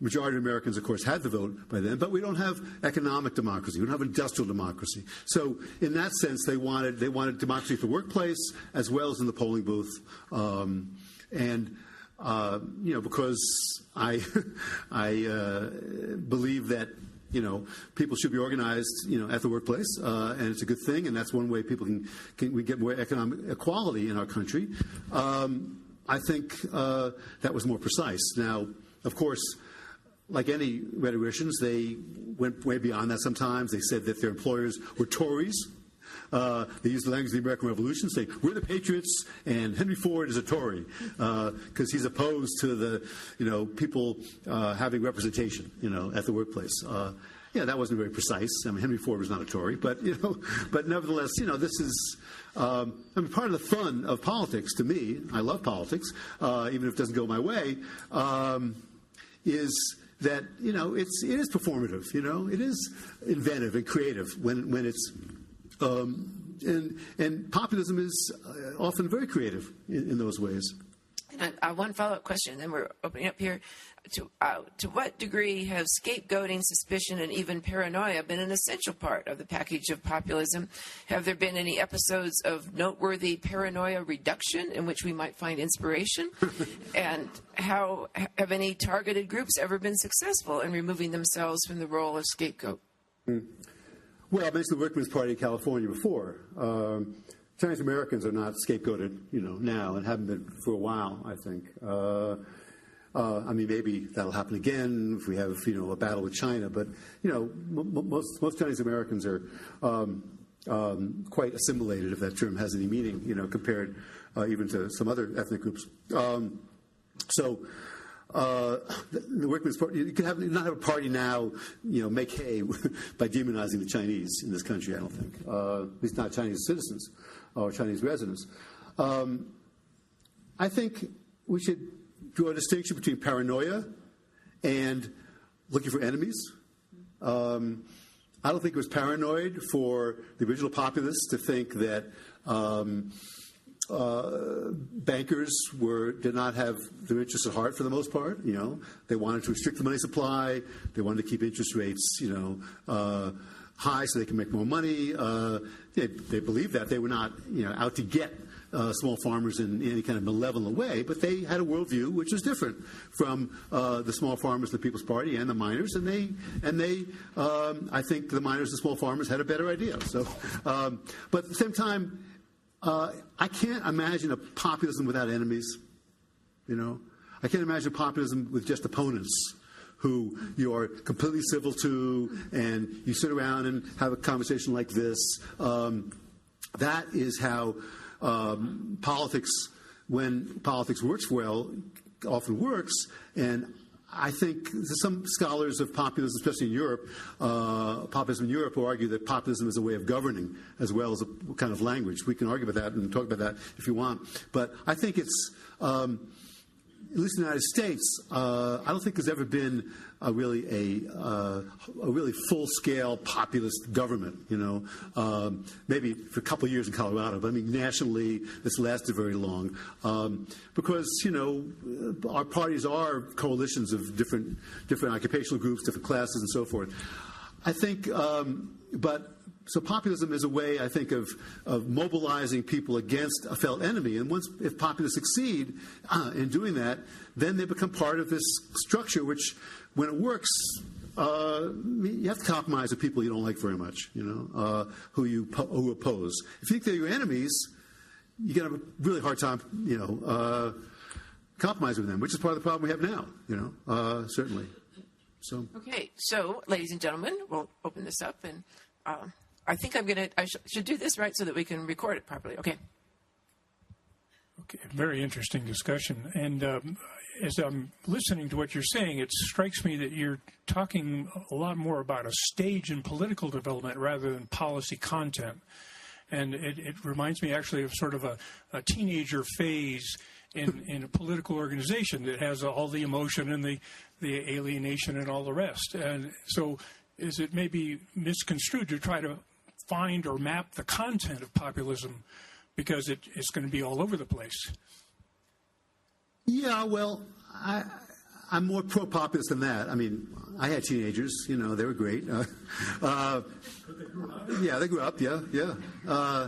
majority of Americans, of course, had the vote by then. But we don't have economic democracy. We don't have industrial democracy. So in that sense, they wanted democracy at the workplace as well as in the polling booth. Because I believe that people should be organized, at the workplace, and it's a good thing, and that's one way people we get more economic equality in our country. I think that was more precise. Now, of course, like any rhetoricians, they went way beyond that sometimes. They said that their employers were Tories. They used the language of the American Revolution, saying, we're the patriots, and Henry Ford is a Tory, because he's opposed to the, people having representation, at the workplace. That wasn't very precise. I mean, Henry Ford was not a Tory, but, but nevertheless, this is, part of the fun of politics, to me, I love politics, even if it doesn't go my way, is that, it is performative, it is inventive and creative when it's, and populism is often very creative in those ways. And one follow-up question, then we're opening up here. To what degree have scapegoating, suspicion, and even paranoia been an essential part of the package of populism? Have there been any episodes of noteworthy paranoia reduction in which we might find inspiration? And how have any targeted groups ever been successful in removing themselves from the role of scapegoat? Well, I mentioned the Workmen's Party of California before. Chinese Americans are not scapegoated, now, and haven't been for a while, I think. Maybe that'll happen again if we have, a battle with China. But, most Chinese Americans are quite assimilated, if that term has any meaning, compared even to some other ethnic groups. The Workmen's Party, you can not have a party now, make hay by demonizing the Chinese in this country, I don't think. At least not Chinese citizens or Chinese residents. I think we should draw a distinction between paranoia and looking for enemies. I don't think it was paranoid for the original populists to think that bankers did not have their interests at heart for the most part. They wanted to restrict the money supply. They wanted to keep interest rates, high so they can make more money. They believed that. They were not, out to get small farmers in any kind of malevolent way, but they had a worldview which was different from the small farmers, the People's Party, and the miners. And they, I think the miners and small farmers had a better idea. So, but at the same time, I can't imagine a populism without enemies, I can't imagine populism with just opponents who you are completely civil to, and you sit around and have a conversation like this. That is how politics, when politics works well, often works. And I think some scholars of populism, especially in Europe, populism in Europe, will argue that populism is a way of governing as well as a kind of language. We can argue about that and talk about that if you want. But I think it's, at least in the United States, I don't think there's ever been a really full-scale populist government. Maybe for a couple of years in Colorado, but nationally, this lasted very long because our parties are coalitions of different occupational groups, different classes, and so forth. I think, so populism is a way, I think, of mobilizing people against a felt enemy. And if populists succeed in doing that, then they become part of this structure, which, when it works, you have to compromise with people you don't like very much, who oppose. If you think they're your enemies, you get a really hard time, compromising with them, which is part of the problem we have now, certainly. So. Okay, so, ladies and gentlemen, we'll open this up, and I think I should do this right so that we can record it properly. Okay. Okay, very interesting discussion. And as I'm listening to what you're saying, it strikes me that you're talking a lot more about a stage in political development rather than policy content. And it reminds me actually of sort of a teenager phase in a political organization that has all the emotion and the alienation and all the rest. And so is it maybe misconstrued to try to find or map the content of populism because it's going to be all over the place. Yeah, well, I'm more pro-populist than that. I mean, I had teenagers, they were great. Yeah, they grew up, yeah.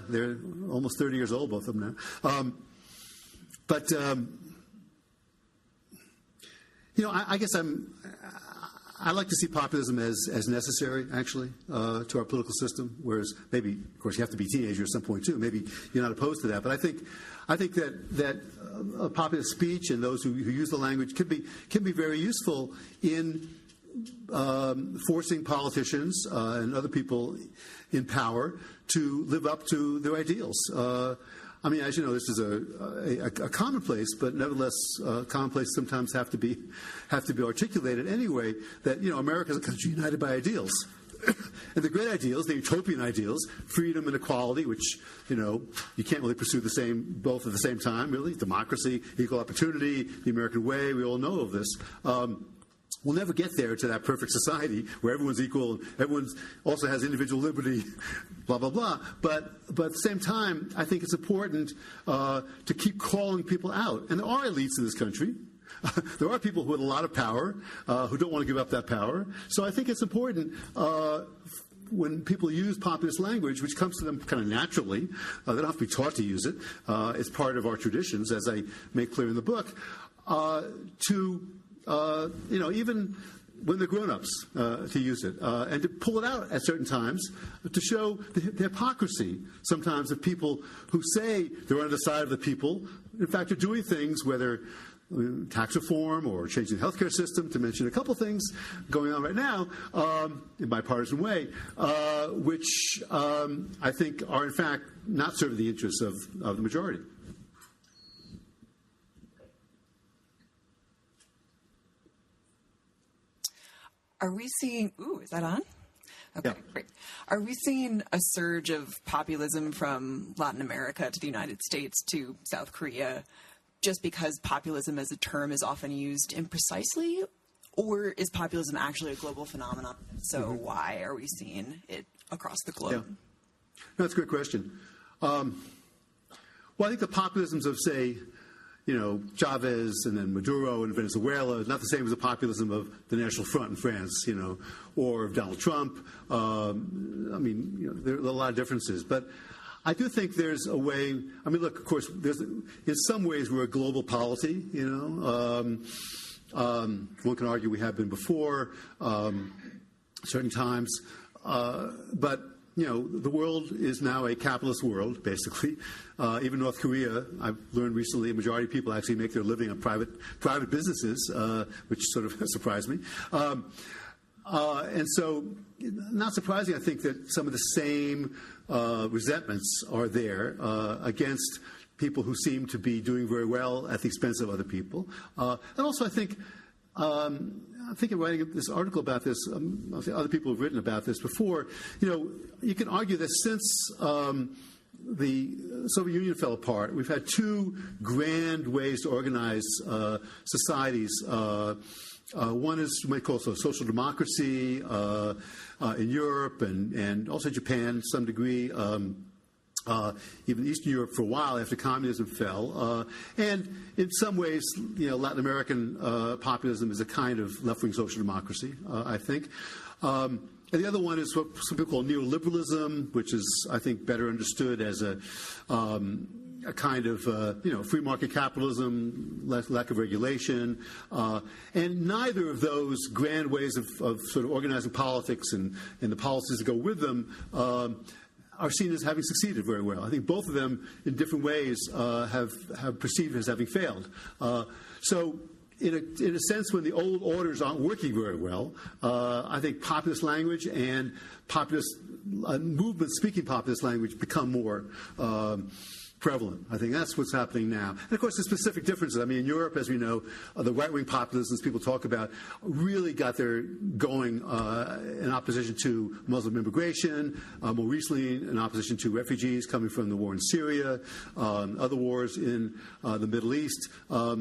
They're almost 30 years old, both of them now. I guess I like to see populism as necessary, actually, to our political system. Whereas maybe, of course, you have to be a teenager at some point too. Maybe you're not opposed to that. But I think that populist speech and those who use the language can be very useful in forcing politicians and other people in power to live up to their ideals. I mean, as you know, this is a commonplace, but nevertheless, commonplace sometimes have to be articulated anyway. That America is a country united by ideals, and the great ideals, the utopian ideals, freedom and equality, which you can't really pursue both at the same time. Really, democracy, equal opportunity, the American way. We all know of this. We'll never get there to that perfect society where everyone's equal, everyone also has individual liberty, blah, blah, blah. But at the same time, I think it's important to keep calling people out. And there are elites in this country. There are people who have a lot of power who don't want to give up that power. So I think it's important when people use populist language, which comes to them kind of naturally, they don't have to be taught to use it. It's part of our traditions, as I make clear in the book, even when they're grown-ups, to use it, and to pull it out at certain times to show the hypocrisy sometimes of people who say they're on the side of the people. In fact, are doing things, whether tax reform or changing the healthcare system, to mention a couple things going on right now in a bipartisan way, which I think are, in fact, not serving the interests of the majority. Are we seeing, is that on? Okay, yeah. Great. Are we seeing a surge of populism from Latin America to the United States to South Korea just because populism as a term is often used imprecisely? Or is populism actually a global phenomenon? So why are we seeing it across the globe? Yeah. No, that's a great question. Well, I think the populisms of, say, Chavez and then Maduro in Venezuela is not the same as the populism of the National Front in France, or of Donald Trump. There are a lot of differences. But I do think there's a way. I mean, look, of course, in some ways we're a global polity, one can argue we have been before, certain times. But the world is now a capitalist world, basically. Even North Korea, I've learned recently, a majority of people actually make their living on private businesses, which sort of surprised me. And so, not surprising, I think, that some of the same resentments are there against people who seem to be doing very well at the expense of other people. And also, I think I'm thinking of writing this article about this. Other people have written about this before. You can argue that since the Soviet Union fell apart, we've had two grand ways to organize societies. One is you might call social democracy in Europe and also Japan to some degree. Even Eastern Europe for a while after communism fell. And in some ways, Latin American populism is a kind of left-wing social democracy, I think. And the other one is what some people call neoliberalism, which is, I think, better understood as a kind of, free market capitalism, lack of regulation. And neither of those grand ways of sort of organizing politics and the policies that go with them are seen as having succeeded very well. I think both of them, in different ways, have perceived as having failed. So, in a sense, when the old orders aren't working very well, I think populist language and populist movements speaking populist language become more prevalent. I think that's what's happening now. And of course, the specific differences. I mean, in Europe, as we know, the right-wing populists people talk about really got their going in opposition to Muslim immigration, more recently in opposition to refugees coming from the war in Syria, other wars in the Middle East. But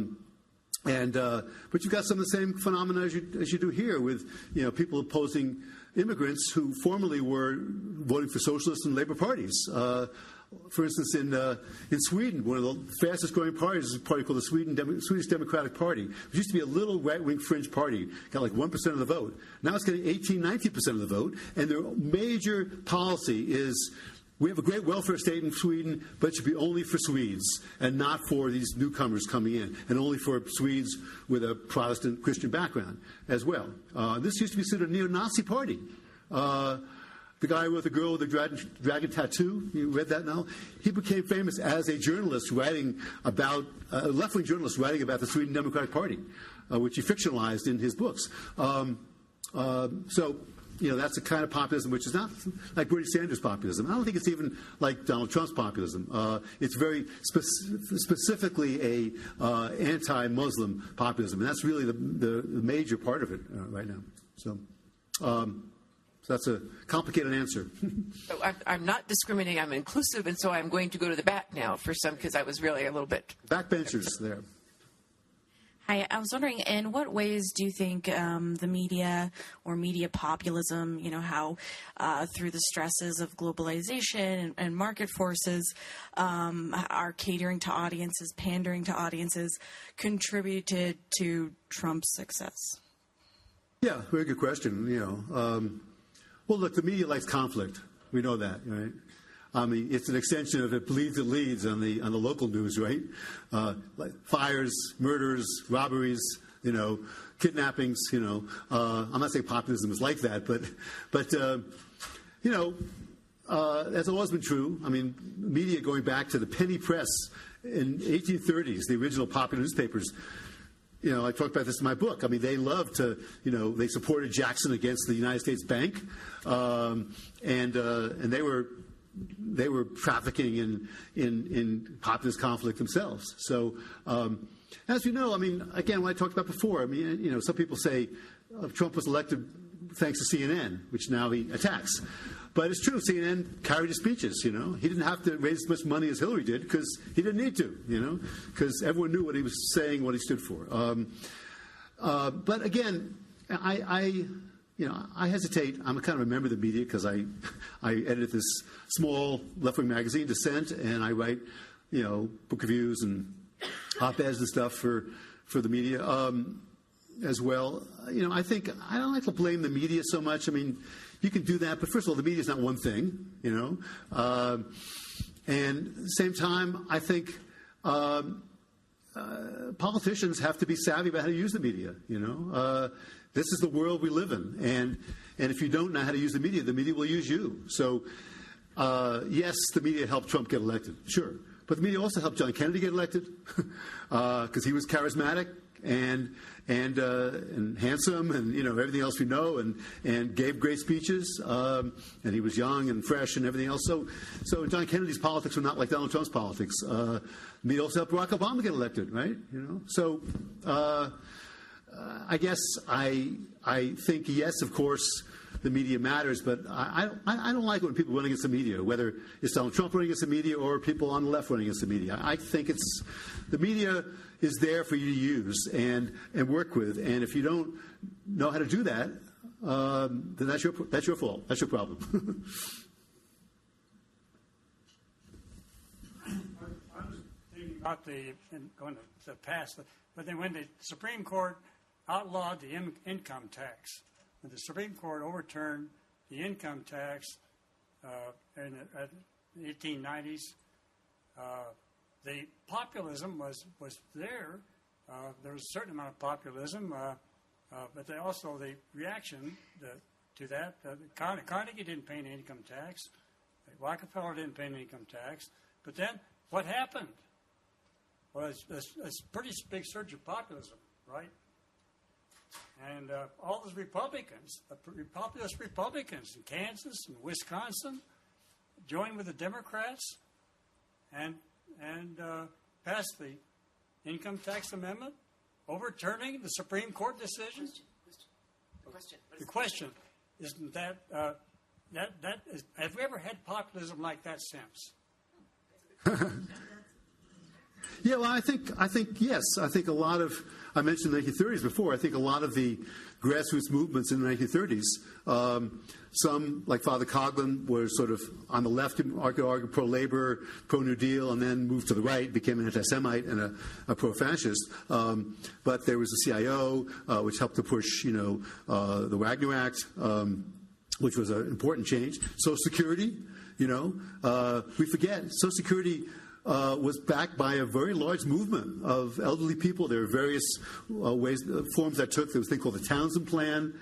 you've got some of the same phenomena as you do here with people opposing immigrants who formerly were voting for socialist and labor parties. For instance, in Sweden, one of the fastest growing parties is a party called the Swedish Democratic Party, which used to be a little right-wing fringe party, got like 1% of the vote. Now it's getting 19% of the vote, and their major policy is, we have a great welfare state in Sweden, but it should be only for Swedes and not for these newcomers coming in, and only for Swedes with a Protestant Christian background as well. This used to be sort of a neo-Nazi party. The guy with the girl with the dragon tattoo, you read that now? He became famous as a journalist writing about, a left-wing journalist writing about the Sweden Democratic Party, which he fictionalized in his books. So, that's a kind of populism which is not like Bernie Sanders' populism. I don't think it's even like Donald Trump's populism. It's very specifically a anti-Muslim populism, and that's really the major part of it right now. So that's a complicated answer. So I'm not discriminating. I'm inclusive, and so I'm going to go to the back now for some, because I was really a little bit... Backbenchers there. Hi, I was wondering, in what ways do you think the media or media populism, how through the stresses of globalization and market forces are catering to audiences, pandering to audiences, contributed to Trump's success? Yeah, very good question. Well, look, the media likes conflict. We know that, right? I mean, it's an extension of it bleeds, it leads on the local news, right? Like fires, murders, robberies, kidnappings. I'm not saying populism is like that, but that's always been true. I mean, media going back to the penny press in 1830s, the original popular newspapers. I talked about this in my book. I mean, they loved to, they supported Jackson against the United States Bank, and they were trafficking in populist conflict themselves. So, as you know, I mean, again, what I talked about before, I mean, some people say Trump was elected thanks to CNN, which now he attacks. But it's true, CNN carried his speeches, He didn't have to raise as much money as Hillary did because he didn't need to, because everyone knew what he was saying, what he stood for. But again, I hesitate. I'm kind of a member of the media because I edit this small left-wing magazine, Dissent, and I write, book reviews and op-eds and stuff for the media as well. I think I don't like to blame the media so much. I mean, you can do that, but first of all, the media is not one thing, and at the same time, I think politicians have to be savvy about how to use the media. This is the world we live in, and if you don't know how to use the media will use you. So, yes, the media helped Trump get elected, sure, but the media also helped John Kennedy get elected because he was charismatic and handsome and everything else we know and gave great speeches and he was young and fresh and everything else. So John Kennedy's politics were not like Donald Trump's politics. Media also helped Barack Obama get elected, right? So I guess I think yes, of course, the media matters, but I don't like it when people run against the media, whether it's Donald Trump running against the media or people on the left running against the media. I think the media is there for you to use and work with, and if you don't know how to do that, then that's your fault. That's your problem. I was thinking about going to the past, but then when the Supreme Court outlawed the income tax, when the Supreme Court overturned the income tax in the 1890s, the populism was there. There was a certain amount of populism, but the reaction to that. Carnegie didn't pay an income tax. Rockefeller didn't pay an income tax. But then what happened? Well, it's a pretty big surge of populism, right? And all those Republicans, populist Republicans in Kansas and Wisconsin, joined with the Democrats and passed the income tax amendment, overturning the Supreme Court decision. The question isn't that have we ever had populism like that since? Yeah, well, I think yes. I think a lot of, I mentioned the 1930s before. I think a lot of the grassroots movements in the 1930s, some like Father Coughlin were sort of on the left, argue pro-labor, pro-New Deal, and then moved to the right, became an anti-Semite and a pro-fascist. But there was the CIO, which helped to push, the Wagner Act, which was an important change. Social Security, we forget Social Security was backed by a very large movement of elderly people. There were various forms that took. There was a thing called the Townsend Plan,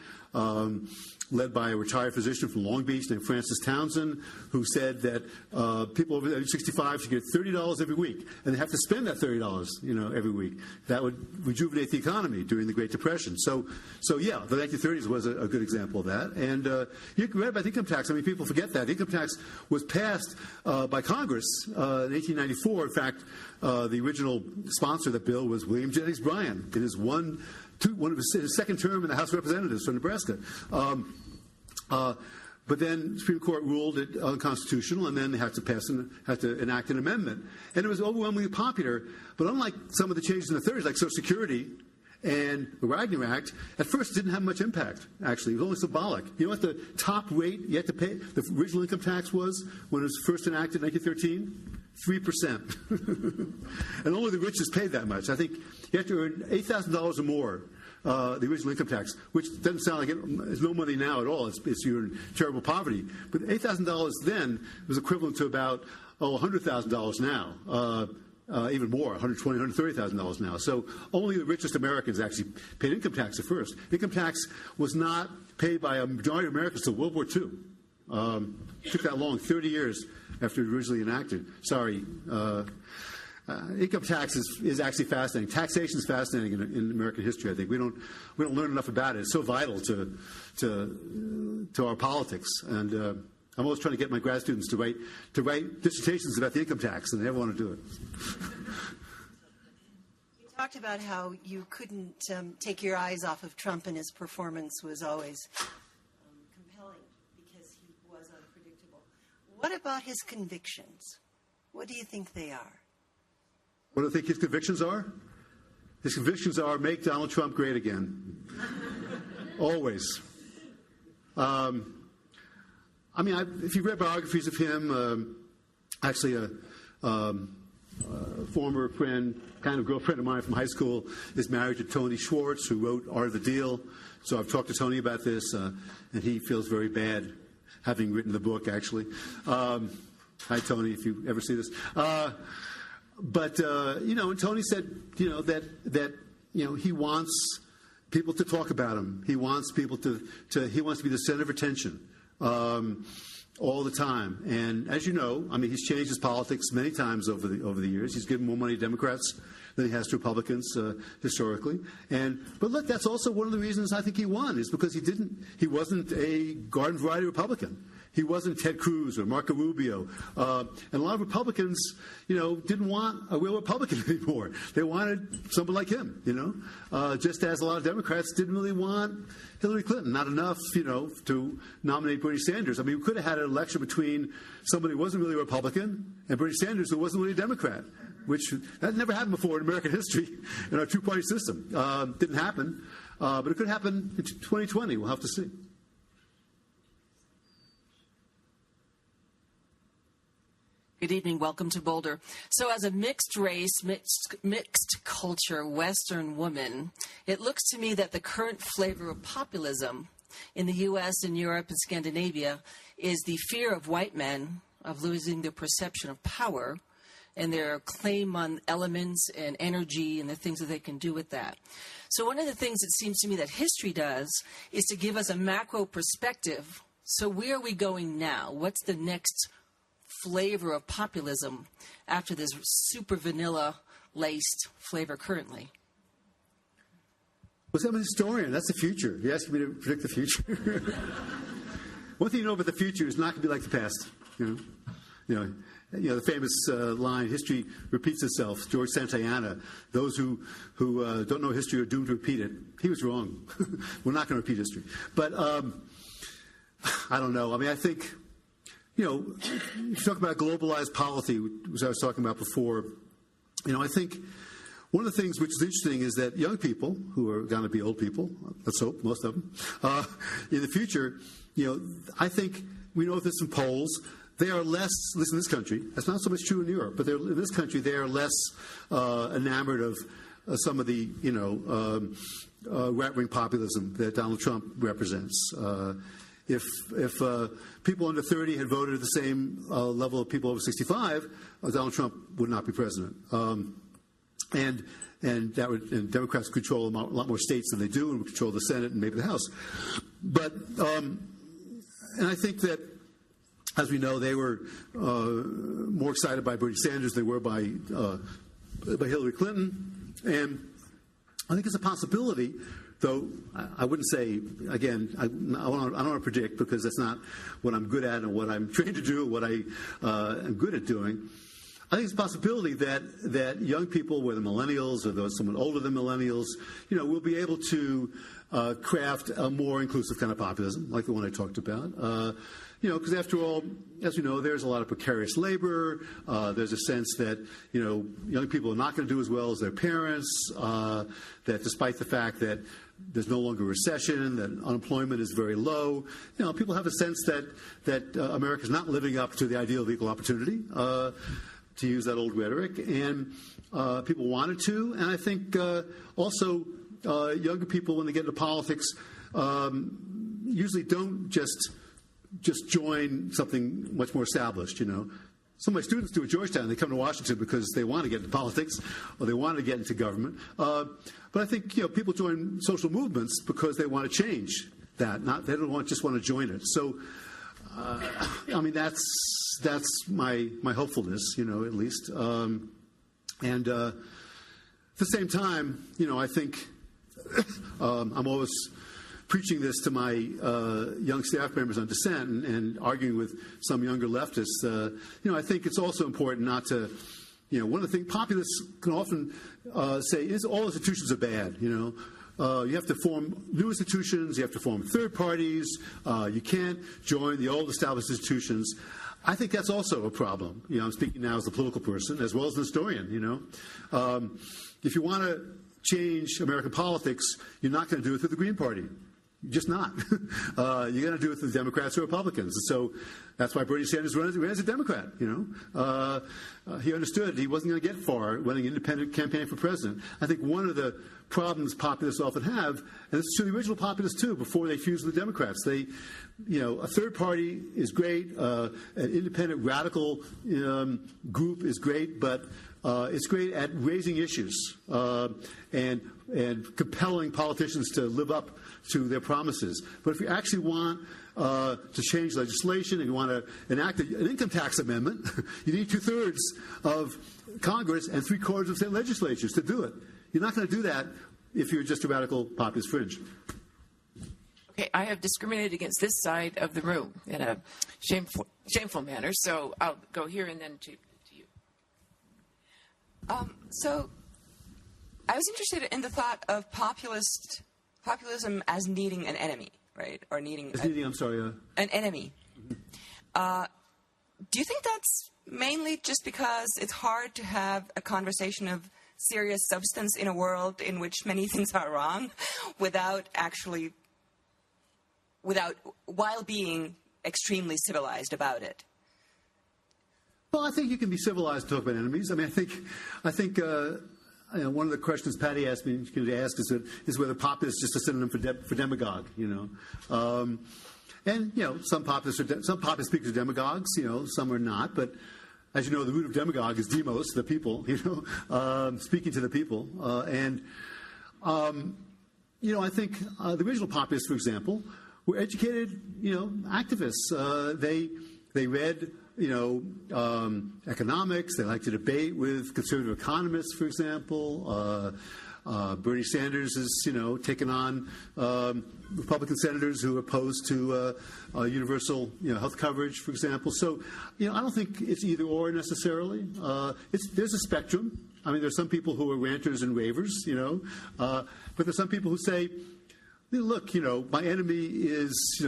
led by a retired physician from Long Beach named Francis Townsend, who said that people over age 65 should get $30 every week, and they have to spend that $30, every week. That would rejuvenate the economy during the Great Depression. So yeah, the 1930s was a good example of that. And you read about the income tax. I mean, people forget that. The income tax was passed by Congress in 1894. In fact, the original sponsor of the bill was William Jennings Bryan in his his second term in the House of Representatives from Nebraska. But then the Supreme Court ruled it unconstitutional, and then they had to enact an amendment. And it was overwhelmingly popular. But unlike some of the changes in the 30s, like Social Security and the Wagner Act, at first it didn't have much impact, actually. It was only symbolic. You know what the top rate you had to pay, the original income tax was when it was first enacted in 1913? 3%. And only the richest paid that much. I think you have to earn $8,000 or more, the original income tax, which doesn't sound like it's no money now at all. It's you're in terrible poverty. But $8,000 then was equivalent to about $100,000 now. Even more, $120,000, $130,000 now. So only the richest Americans actually paid income tax at first. Income tax was not paid by a majority of Americans until World War II. It took that long, 30 years after it was originally enacted. Sorry. Income tax is actually fascinating. Taxation is fascinating in American history, I think. We don't learn enough about it. It's so vital to our politics. And I'm always trying to get my grad students to write dissertations about the income tax, and they never want to do it. You talked about how you couldn't take your eyes off of Trump, and his performance was always compelling because he was unpredictable. What about his convictions? What do you think they are? What do I think his convictions are? His convictions are make Donald Trump great again. Always. I mean, if you read biographies of him, actually a former friend, kind of girlfriend of mine from high school, is married to Tony Schwartz, who wrote Art of the Deal. So I've talked to Tony about this, and he feels very bad having written the book, actually. Hi, Tony, if you ever see this. But and Tony said, that he wants people to talk about him. He wants people he wants to be the center of attention. All the time. And as you know, I mean, he's changed his politics many times over the years. He's given more money to Democrats than he has to Republicans historically. But look, that's also one of the reasons I think he won, is because he wasn't a garden variety Republican. He wasn't Ted Cruz or Marco Rubio. And a lot of Republicans, didn't want a real Republican anymore. They wanted someone like him, just as a lot of Democrats didn't really want Hillary Clinton, not enough, to nominate Bernie Sanders. I mean, we could have had an election between somebody who wasn't really a Republican and Bernie Sanders who wasn't really a Democrat, which that never happened before in American history in our two-party system. Didn't happen, but it could happen in 2020. We'll have to see. Good evening. Welcome to Boulder. So as a mixed race, mixed culture, Western woman, it looks to me that the current flavor of populism in the U.S. and Europe and Scandinavia is the fear of white men of losing their perception of power and their claim on elements and energy and the things that they can do with that. So one of the things it seems to me that history does is to give us a macro perspective. So where are we going now? What's the next flavor of populism after this super vanilla-laced flavor currently? Well, I'm a historian. That's the future. You're asking me to predict the future. One thing you know about the future is not going to be like the past. The famous line, history repeats itself. George Santayana, those who don't know history are doomed to repeat it. He was wrong. We're not going to repeat history. But I don't know. I mean, I think, if you talk about globalized polity, which I was talking about before, I think one of the things which is interesting is that young people, who are going to be old people, let's hope, most of them, in the future, I think we know this from polls, they are less, at least in this country, that's not so much true in Europe, but in this country they are less enamored of some of the, right-wing populism that Donald Trump represents. If people under 30 had voted at the same level of people over 65, Donald Trump would not be president. And Democrats control a lot more states than they do, and control the Senate and maybe the House. But and I think that, as we know, they were more excited by Bernie Sanders than they were by Hillary Clinton. And I think it's a possibility, though I wouldn't say, again, I don't want to predict, because that's not what I'm good at and what I'm trained to do, what I am good at doing. I think it's a possibility that young people, whether millennials or those someone older than millennials, will be able to craft a more inclusive kind of populism, like the one I talked about. Because after all, as we know, there's a lot of precarious labor. There's a sense that, young people are not going to do as well as their parents, that despite the fact that there's no longer a recession, that unemployment is very low, people have a sense that America's not living up to the ideal of equal opportunity, to use that old rhetoric, and people wanted to. And I think also younger people, when they get into politics, usually don't just join something much more established. Some of my students do at Georgetown. They come to Washington because they want to get into politics or they want to get into government. But I think people join social movements because they want to change that. They don't just want to join it. So that's my hopefulness, at least. And at the same time, I think I'm always preaching this to my young staff members on dissent and arguing with some younger leftists. I think it's also important not to, one of the things populists can often say is all institutions are bad. You have to form new institutions. You have to form third parties. You can't join the old established institutions. I think that's also a problem. I'm speaking now as a political person as well as an historian. If you want to change American politics, you're not going to do it through the Green Party. You're just not. You're going to do it through the Democrats or Republicans. And so that's why Bernie Sanders ran as a Democrat. He understood he wasn't going to get far running an independent campaign for president. I think one of the problems populists often have, and this is true of the original populists too, before they fused with the Democrats, a third party is great, an independent radical group is great, but it's great at raising issues and compelling politicians to live up to their promises. But if you actually want to change legislation and you want to enact an income tax amendment, you need 2/3 of Congress and 3/4 of state legislatures to do it. You're not going to do that if you're just a radical populist fringe. Okay, I have discriminated against this side of the room in a shameful manner, so I'll go here and then to you. So I was interested in the thought of populism as needing an enemy, right? Or needing an enemy. Mm-hmm. Do you think that's mainly just because it's hard to have a conversation of serious substance in a world in which many things are wrong while being extremely civilized about it? Well, I think you can be civilized to talk about enemies. I mean, I think one of the questions Patty asked me to ask is whether populist is just a synonym for demagogue. And some populist speakers are demagogues. Some are not. But as you know, the root of demagogue is demos, the people. Speaking to the people. I think the original populists, for example, were educated, activists. They read, economics. They like to debate with conservative economists, for example. Bernie Sanders has, taken on Republican senators who are opposed to universal, health coverage, for example. So, I don't think it's either or necessarily. There's a spectrum. I mean, there's some people who are ranters and ravers, but there's some people who say, look, my enemy is,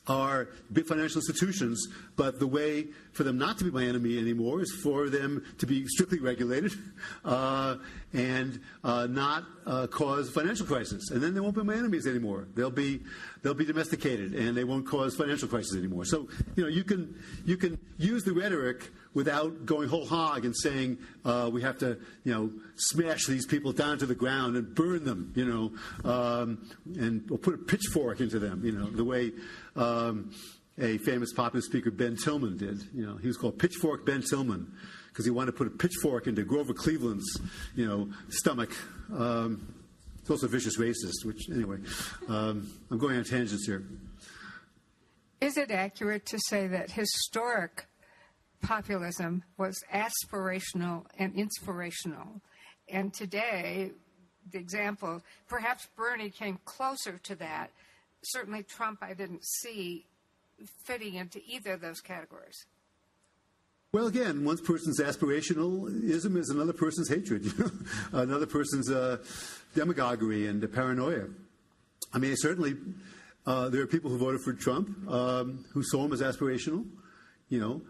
are big financial institutions, but the way for them not to be my enemy anymore is for them to be strictly regulated and not cause financial crisis. And then they won't be my enemies anymore. They'll be domesticated, and they won't cause financial crisis anymore. So you can use the rhetoric without going whole hog and saying we have to smash these people down to the ground and burn them, and we'll put a pitchfork into them, the way a famous populist speaker, Ben Tillman, did. He was called Pitchfork Ben Tillman because he wanted to put a pitchfork into Grover Cleveland's, stomach. He's also a vicious racist, which, anyway, I'm going on tangents here. Is it accurate to say that historic populism was aspirational and inspirational? And today, the example, perhaps Bernie came closer to that. Certainly Trump I didn't see fitting into either of those categories. Well, again, one person's aspirationalism is another person's hatred, another person's demagoguery and paranoia. I mean, certainly there are people who voted for Trump who saw him as aspirational.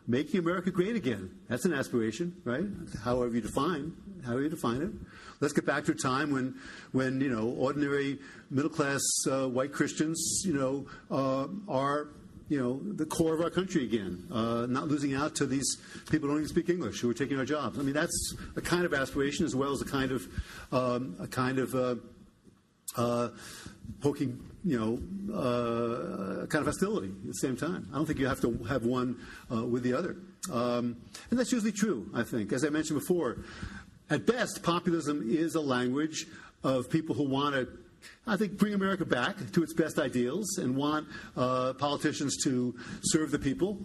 Making America great again. That's an aspiration, right? However you define it. Let's get back to a time when ordinary middle-class white Christians, are the core of our country again, not losing out to these people who don't even speak English who are taking our jobs. I mean, that's a kind of aspiration as well as a kind of poking, kind of hostility at the same time. I don't think you have to have one with the other. And that's usually true, I think. As I mentioned before, at best, populism is a language of people who want to, I think, bring America back to its best ideals and want politicians to serve the people,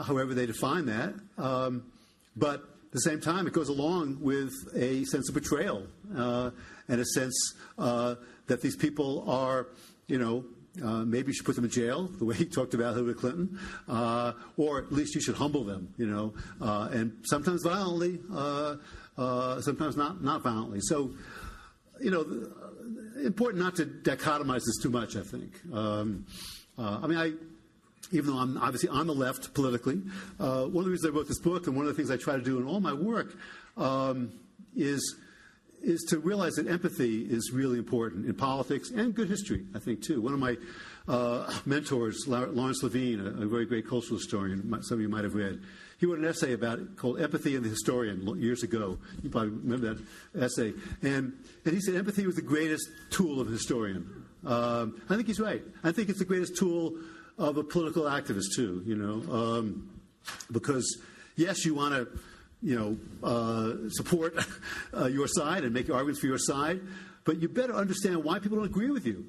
however they define that. But at the same time, it goes along with a sense of betrayal and a sense that these people are, maybe you should put them in jail, the way he talked about Hillary Clinton, or at least you should humble them, and sometimes violently, sometimes not violently. So, important not to dichotomize this too much, I think. Even though I'm obviously on the left politically, one of the reasons I wrote this book and one of the things I try to do in all my work is to realize that empathy is really important in politics and good history, I think, too. One of my mentors, Lawrence Levine, a very great cultural historian, some of you might have read, he wrote an essay about it called Empathy and the Historian years ago. You probably remember that essay. And he said empathy was the greatest tool of a historian. I think he's right. I think it's the greatest tool of a political activist, too, because, yes, you want to support your side and make arguments for your side, but you better understand why people don't agree with you.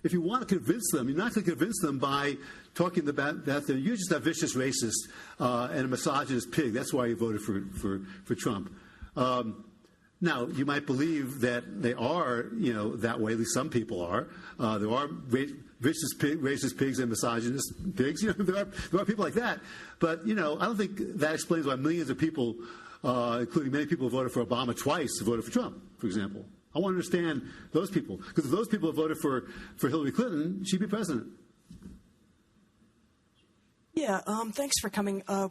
If you want to convince them, you're not going to convince them by talking about that you're just a vicious racist and a misogynist pig. That's why you voted for Trump. Now, you might believe that they are, that way. At least some people are. There are racist pigs and misogynist pigs. There are people like that. But I don't think that explains why millions of people, including many people who voted for Obama twice, voted for Trump, for example. I want to understand those people, because if those people voted for Hillary Clinton, she'd be president. Yeah, thanks for coming. I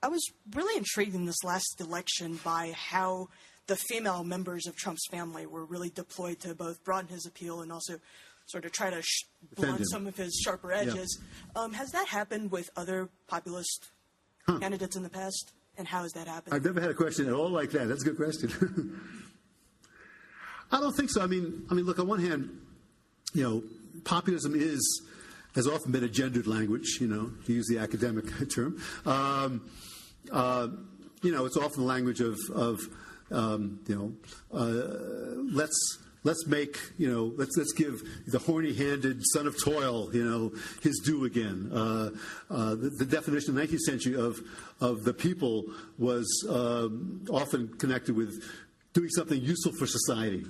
was really intrigued in this last election by how the female members of Trump's family were really deployed to both broaden his appeal and also sort of try to blunt some of his sharper edges. Yeah. Has that happened with other populist candidates in the past? And how has that happened? I've never had a question at all like that. That's a good question. I don't think so. I mean, look, on one hand, populism has often been a gendered language, to use the academic term. It's often the language of let's give the horny-handed son of toil, his due again. The definition in the 19th century of the people was often connected with doing something useful for society.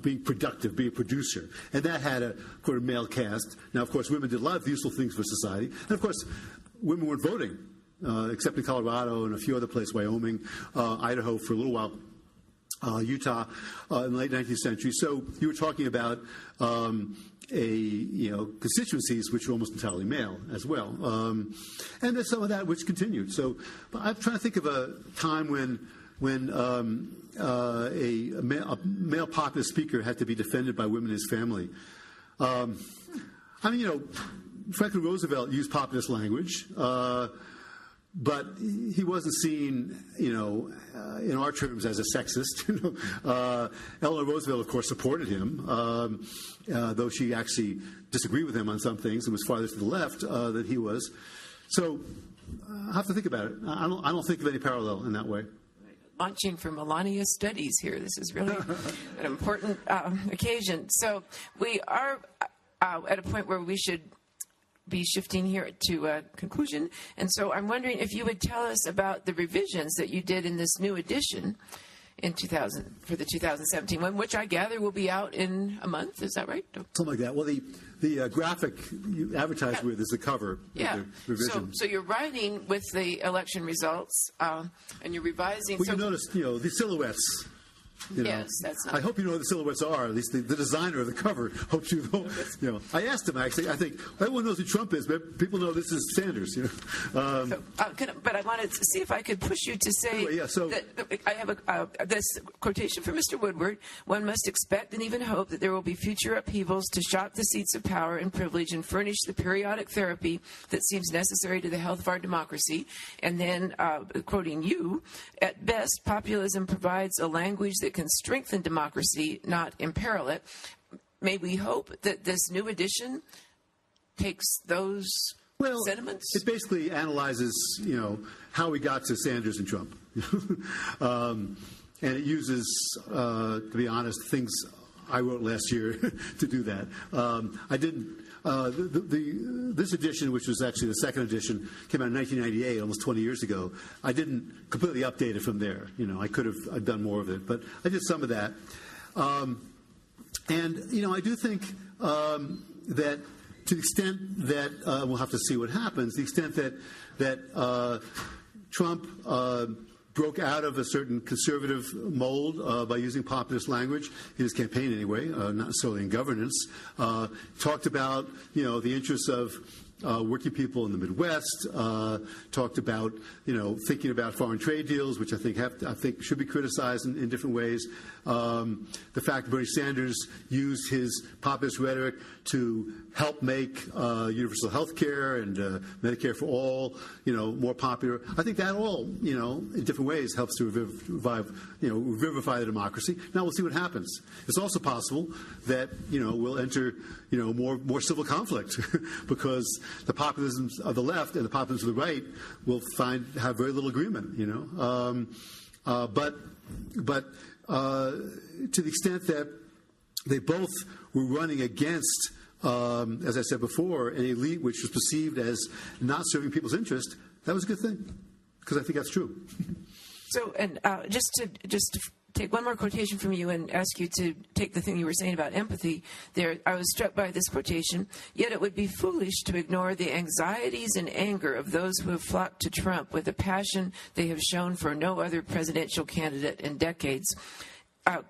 Being productive, being a producer. And that had a sort of male cast. Now, of course, women did a lot of useful things for society. And, of course, women weren't voting, except in Colorado and a few other places, Wyoming, Idaho, for a little while. Utah in the late 19th century. So you were talking about constituencies which were almost entirely male as well, and there's some of that which continued. So I'm trying to think of a time when a male populist speaker had to be defended by women in his family. Franklin Roosevelt used populist language, but he wasn't seen, in our terms as a sexist. Eleanor Roosevelt, of course, supported him, though she actually disagreed with him on some things and was farther to the left than he was. So I have to think about it. I don't think of any parallel in that way. Launching for Melania studies here. This is really an important occasion. So we are at a point where we should be shifting here to a conclusion. And so I'm wondering if you would tell us about the revisions that you did in this new edition in 2000 for the 2017 one, which I gather will be out in a month. Is that right? Something like that. Well, the graphic you advertised with is the cover. Yeah. The revision. So you're writing with the election results, and you're revising. Well, you noticed, the silhouettes. Yes, that's not. I hope you know what the silhouettes are. At least the designer of the cover hopes you know. I asked him actually. I think everyone knows who Trump is, but people know this is Sanders. But I wanted to see if I could push you to say. Anyway, that I have this quotation from Mr. Woodward. One must expect and even hope that there will be future upheavals to shock the seats of power and privilege and furnish the periodic therapy that seems necessary to the health of our democracy. And then, quoting you, at best, populism provides a language that can strengthen democracy, not imperil it. May we hope that this new edition takes those sentiments? It basically analyzes, how we got to Sanders and Trump, and it uses, to be honest, things I wrote last year to do that. I didn't. This edition, which was actually the second edition, came out in 1998, almost 20 years ago. I didn't completely update it from there. I could have done more of it, but I did some of that. I do think that to the extent that we'll have to see what happens, the extent that Trump broke out of a certain conservative mold by using populist language in his campaign anyway, not necessarily in governance. Talked about, the interests of working people in the Midwest. Talked about, thinking about foreign trade deals, which I think should be criticized in different ways. The fact that Bernie Sanders used his populist rhetoric to help make universal health care and Medicare for all, more popular. I think that all, in different ways helps to revivify the democracy. Now we'll see what happens. It's also possible that, we'll enter, more civil conflict because the populism of the left and the populism of the right will have very little agreement, But to the extent that they both were running against, as I said before, an elite which was perceived as not serving people's interest, that was a good thing, because I think that's true. So, and just to take one more quotation from you and ask you to take the thing you were saying about empathy there, I was struck by this quotation. Yet it would be foolish to ignore the anxieties and anger of those who have flocked to Trump with a passion they have shown for no other presidential candidate in decades.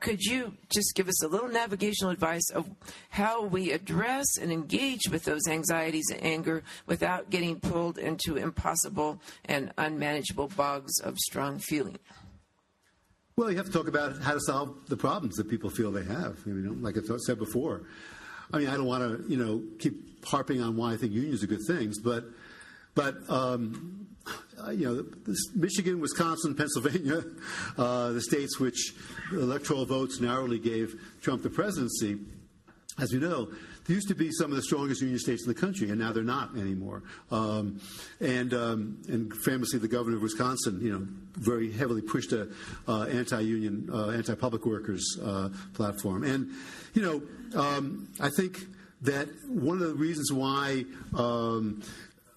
Could you just give us a little navigational advice of how we address and engage with those anxieties and anger without getting pulled into impossible and unmanageable bogs of strong feeling? Well, you have to talk about how to solve the problems that people feel they have. Like I said before. I don't want to, keep harping on why I think unions are good things, but Michigan, Wisconsin, Pennsylvania, the states which electoral votes narrowly gave Trump the presidency, as we know, there used to be some of the strongest union states in the country, and now they're not anymore. And famously, the governor of Wisconsin, very heavily pushed a anti-union, anti-public workers platform. And I think that one of the reasons why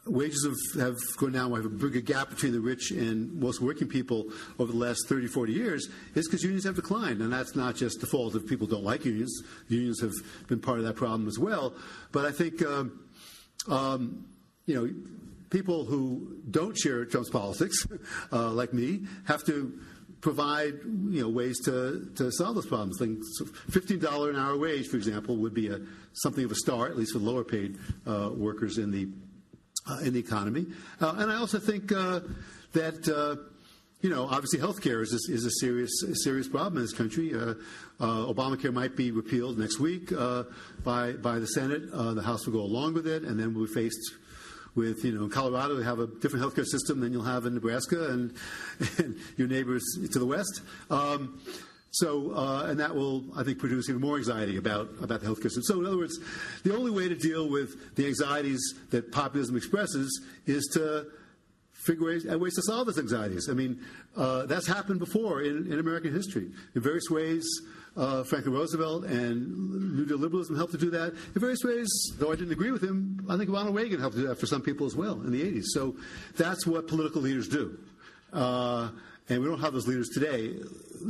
wages have gone down, we have a bigger gap between the rich and most working people over the last 30, 40 years, is because unions have declined. And that's not just the fault of people who don't like unions. Unions have been part of that problem as well. But I think, people who don't share Trump's politics, like me, have to provide ways to solve those problems. So $15 an hour wage, for example, would be something of a start, at least for lower paid workers in the economy. And I also think that obviously healthcare is a serious problem in this country. Obamacare might be repealed next week by the Senate. The House will go along with it, and then we'll be faced with, in Colorado, they have a different healthcare system than you'll have in Nebraska and your neighbors to the west. And that will, I think, produce even more anxiety about the healthcare system. So, in other words, the only way to deal with the anxieties that populism expresses is to figure ways to solve those anxieties. I mean, that's happened before in American history. In various ways, Franklin Roosevelt and New Deal liberalism helped to do that. In various ways, though I didn't agree with him, I think Ronald Reagan helped to do that for some people as well in the 80s. So that's what political leaders do. And we don't have those leaders today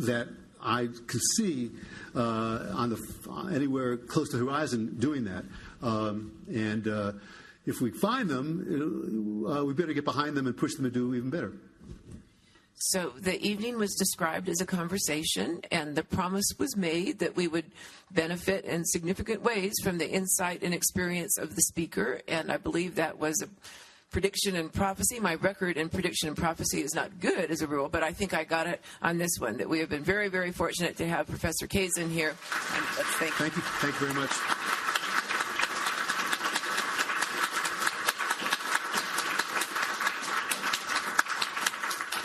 that I can see anywhere close to the horizon doing that. If we find them, we better get behind them and push them to do even better. So the evening was described as a conversation, and the promise was made that we would benefit in significant ways from the insight and experience of the speaker, and I believe that was a prediction and prophecy. My record in prediction and prophecy is not good as a rule, but I think I got it on this one, that we have been very, very fortunate to have Professor Kazin here. And let's thank you. Thank you very much.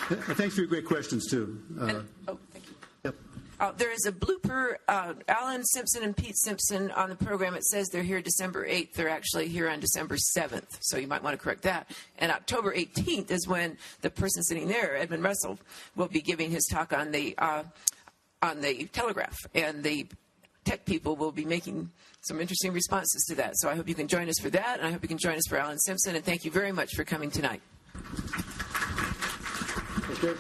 Thanks for your great questions, too. Thank you. Yep. There is a blooper. Alan Simpson and Pete Simpson on the program. It says they're here December 8th. They're actually here on December 7th, so you might want to correct that. And October 18th is when the person sitting there, Edmund Russell, will be giving his talk on the Telegraph, and the tech people will be making some interesting responses to that. So I hope you can join us for that, and I hope you can join us for Alan Simpson. And thank you very much for coming tonight. Okay.